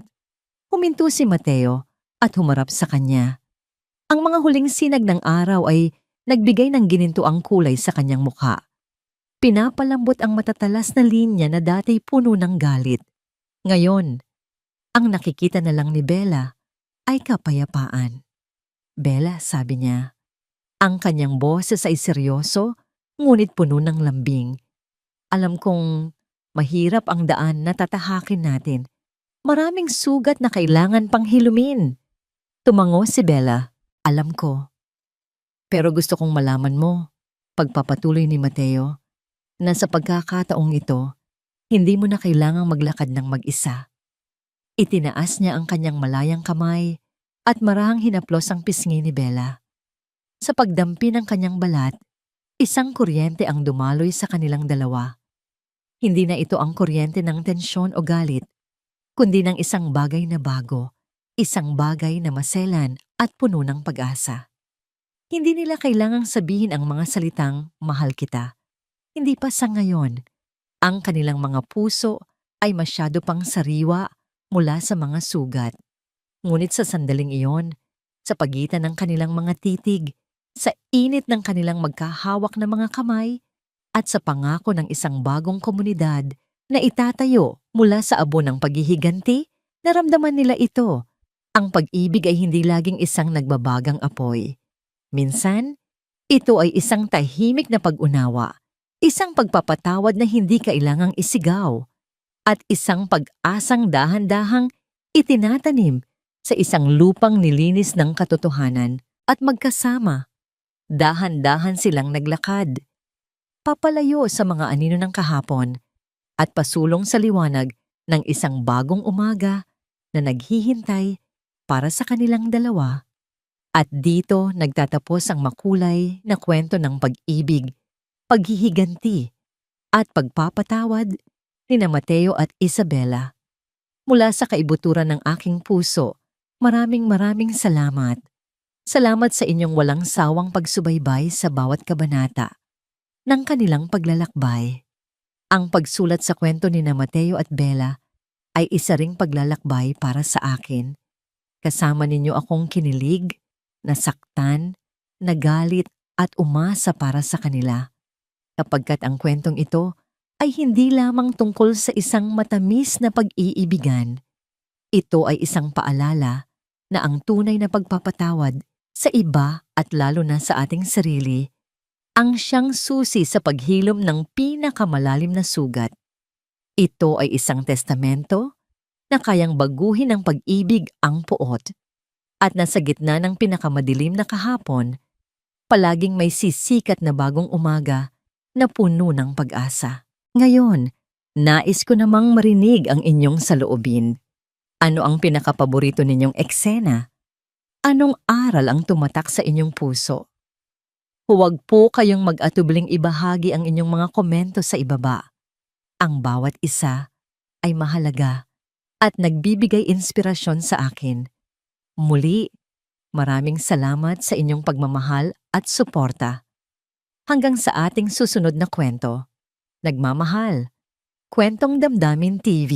Huminto si Mateo at humarap sa kanya. Ang mga huling sinag ng araw ay nagbigay ng ginintuang kulay sa kanyang mukha. Pinapalambot ang matatalas na linya na dati puno ng galit. Ngayon, ang nakikita na lang ni Bella ay kapayapaan. Bella, sabi niya. Ang kanyang boses ay seryoso, ngunit puno ng lambing. Alam kong mahirap ang daan na tatahakin natin. Maraming sugat na kailangan pang hilumin. Tumango si Bella. Alam ko. Pero gusto kong malaman mo, pagpapatuloy ni Mateo, na sa pagkakataong ito, hindi mo na kailangang maglakad ng mag-isa. Itinaas niya ang kanyang malayang kamay at marahang hinaplos ang pisngi ni Bella. Sa pagdampi ng kanyang balat, isang kuryente ang dumaloy sa kanilang dalawa. Hindi na ito ang kuryente ng tensyon o galit, kundi ng isang bagay na bago, isang bagay na maselan at puno ng pag-asa. Hindi nila kailangang sabihin ang mga salitang, mahal kita. Hindi pa sa ngayon. Ang kanilang mga puso ay masyado pang sariwa mula sa mga sugat. Ngunit sa sandaling iyon, sa pagitan ng kanilang mga titig, sa init ng kanilang magkahawak na mga kamay, at sa pangako ng isang bagong komunidad na itatayo mula sa abo ng paghihiganti, naramdaman nila ito. Ang pag-ibig ay hindi laging isang nagbabagang apoy. Minsan, ito ay isang tahimik na pag-unawa, isang pagpapatawad na hindi kailangang isigaw. at isang pag-asang dahan-dahang itinatanim sa isang lupang nilinis ng katotohanan at magkasama. Dahan-dahan silang naglakad, papalayo sa mga anino ng kahapon at pasulong sa liwanag ng isang bagong umaga na naghihintay para sa kanilang dalawa. At dito nagtatapos ang makulay na kwento ng pag-ibig, paghihiganti, at pagpapatawad ni na Mateo at Isabela. Mula sa kaibuturan ng aking puso, maraming salamat. Salamat sa inyong walang sawang pagsubaybay sa bawat kabanata ng kanilang paglalakbay. Ang pagsulat sa kwento ni na Mateo at Bella ay isa ring paglalakbay para sa akin. Kasama ninyo akong kinilig, nasaktan, nagalit at umasa para sa kanila. Kapagkat ang kwentong ito ay hindi lamang tungkol sa isang matamis na pag-iibigan. Ito ay isang paalala na ang tunay na pagpapatawad sa iba at lalo na sa ating sarili ang siyang susi sa paghilom ng pinakamalalim na sugat. Ito ay isang testamento na kayang baguhin ng pag-ibig ang puot. At nasa gitna ng pinakamadilim na kahapon, palaging may sisikat na bagong umaga na puno ng pag-asa. Ngayon, nais ko namang marinig ang inyong saloobin. Ano ang pinakapaborito ninyong eksena? Anong aral ang tumatak sa inyong puso? Huwag po kayong mag-atubling ibahagi ang inyong mga komento sa ibaba. Ang bawat isa ay mahalaga at nagbibigay inspirasyon sa akin. Muli, maraming salamat sa inyong pagmamahal at suporta. Hanggang sa ating susunod na kwento. Nagmamahal. Kwentong Damdamin TV.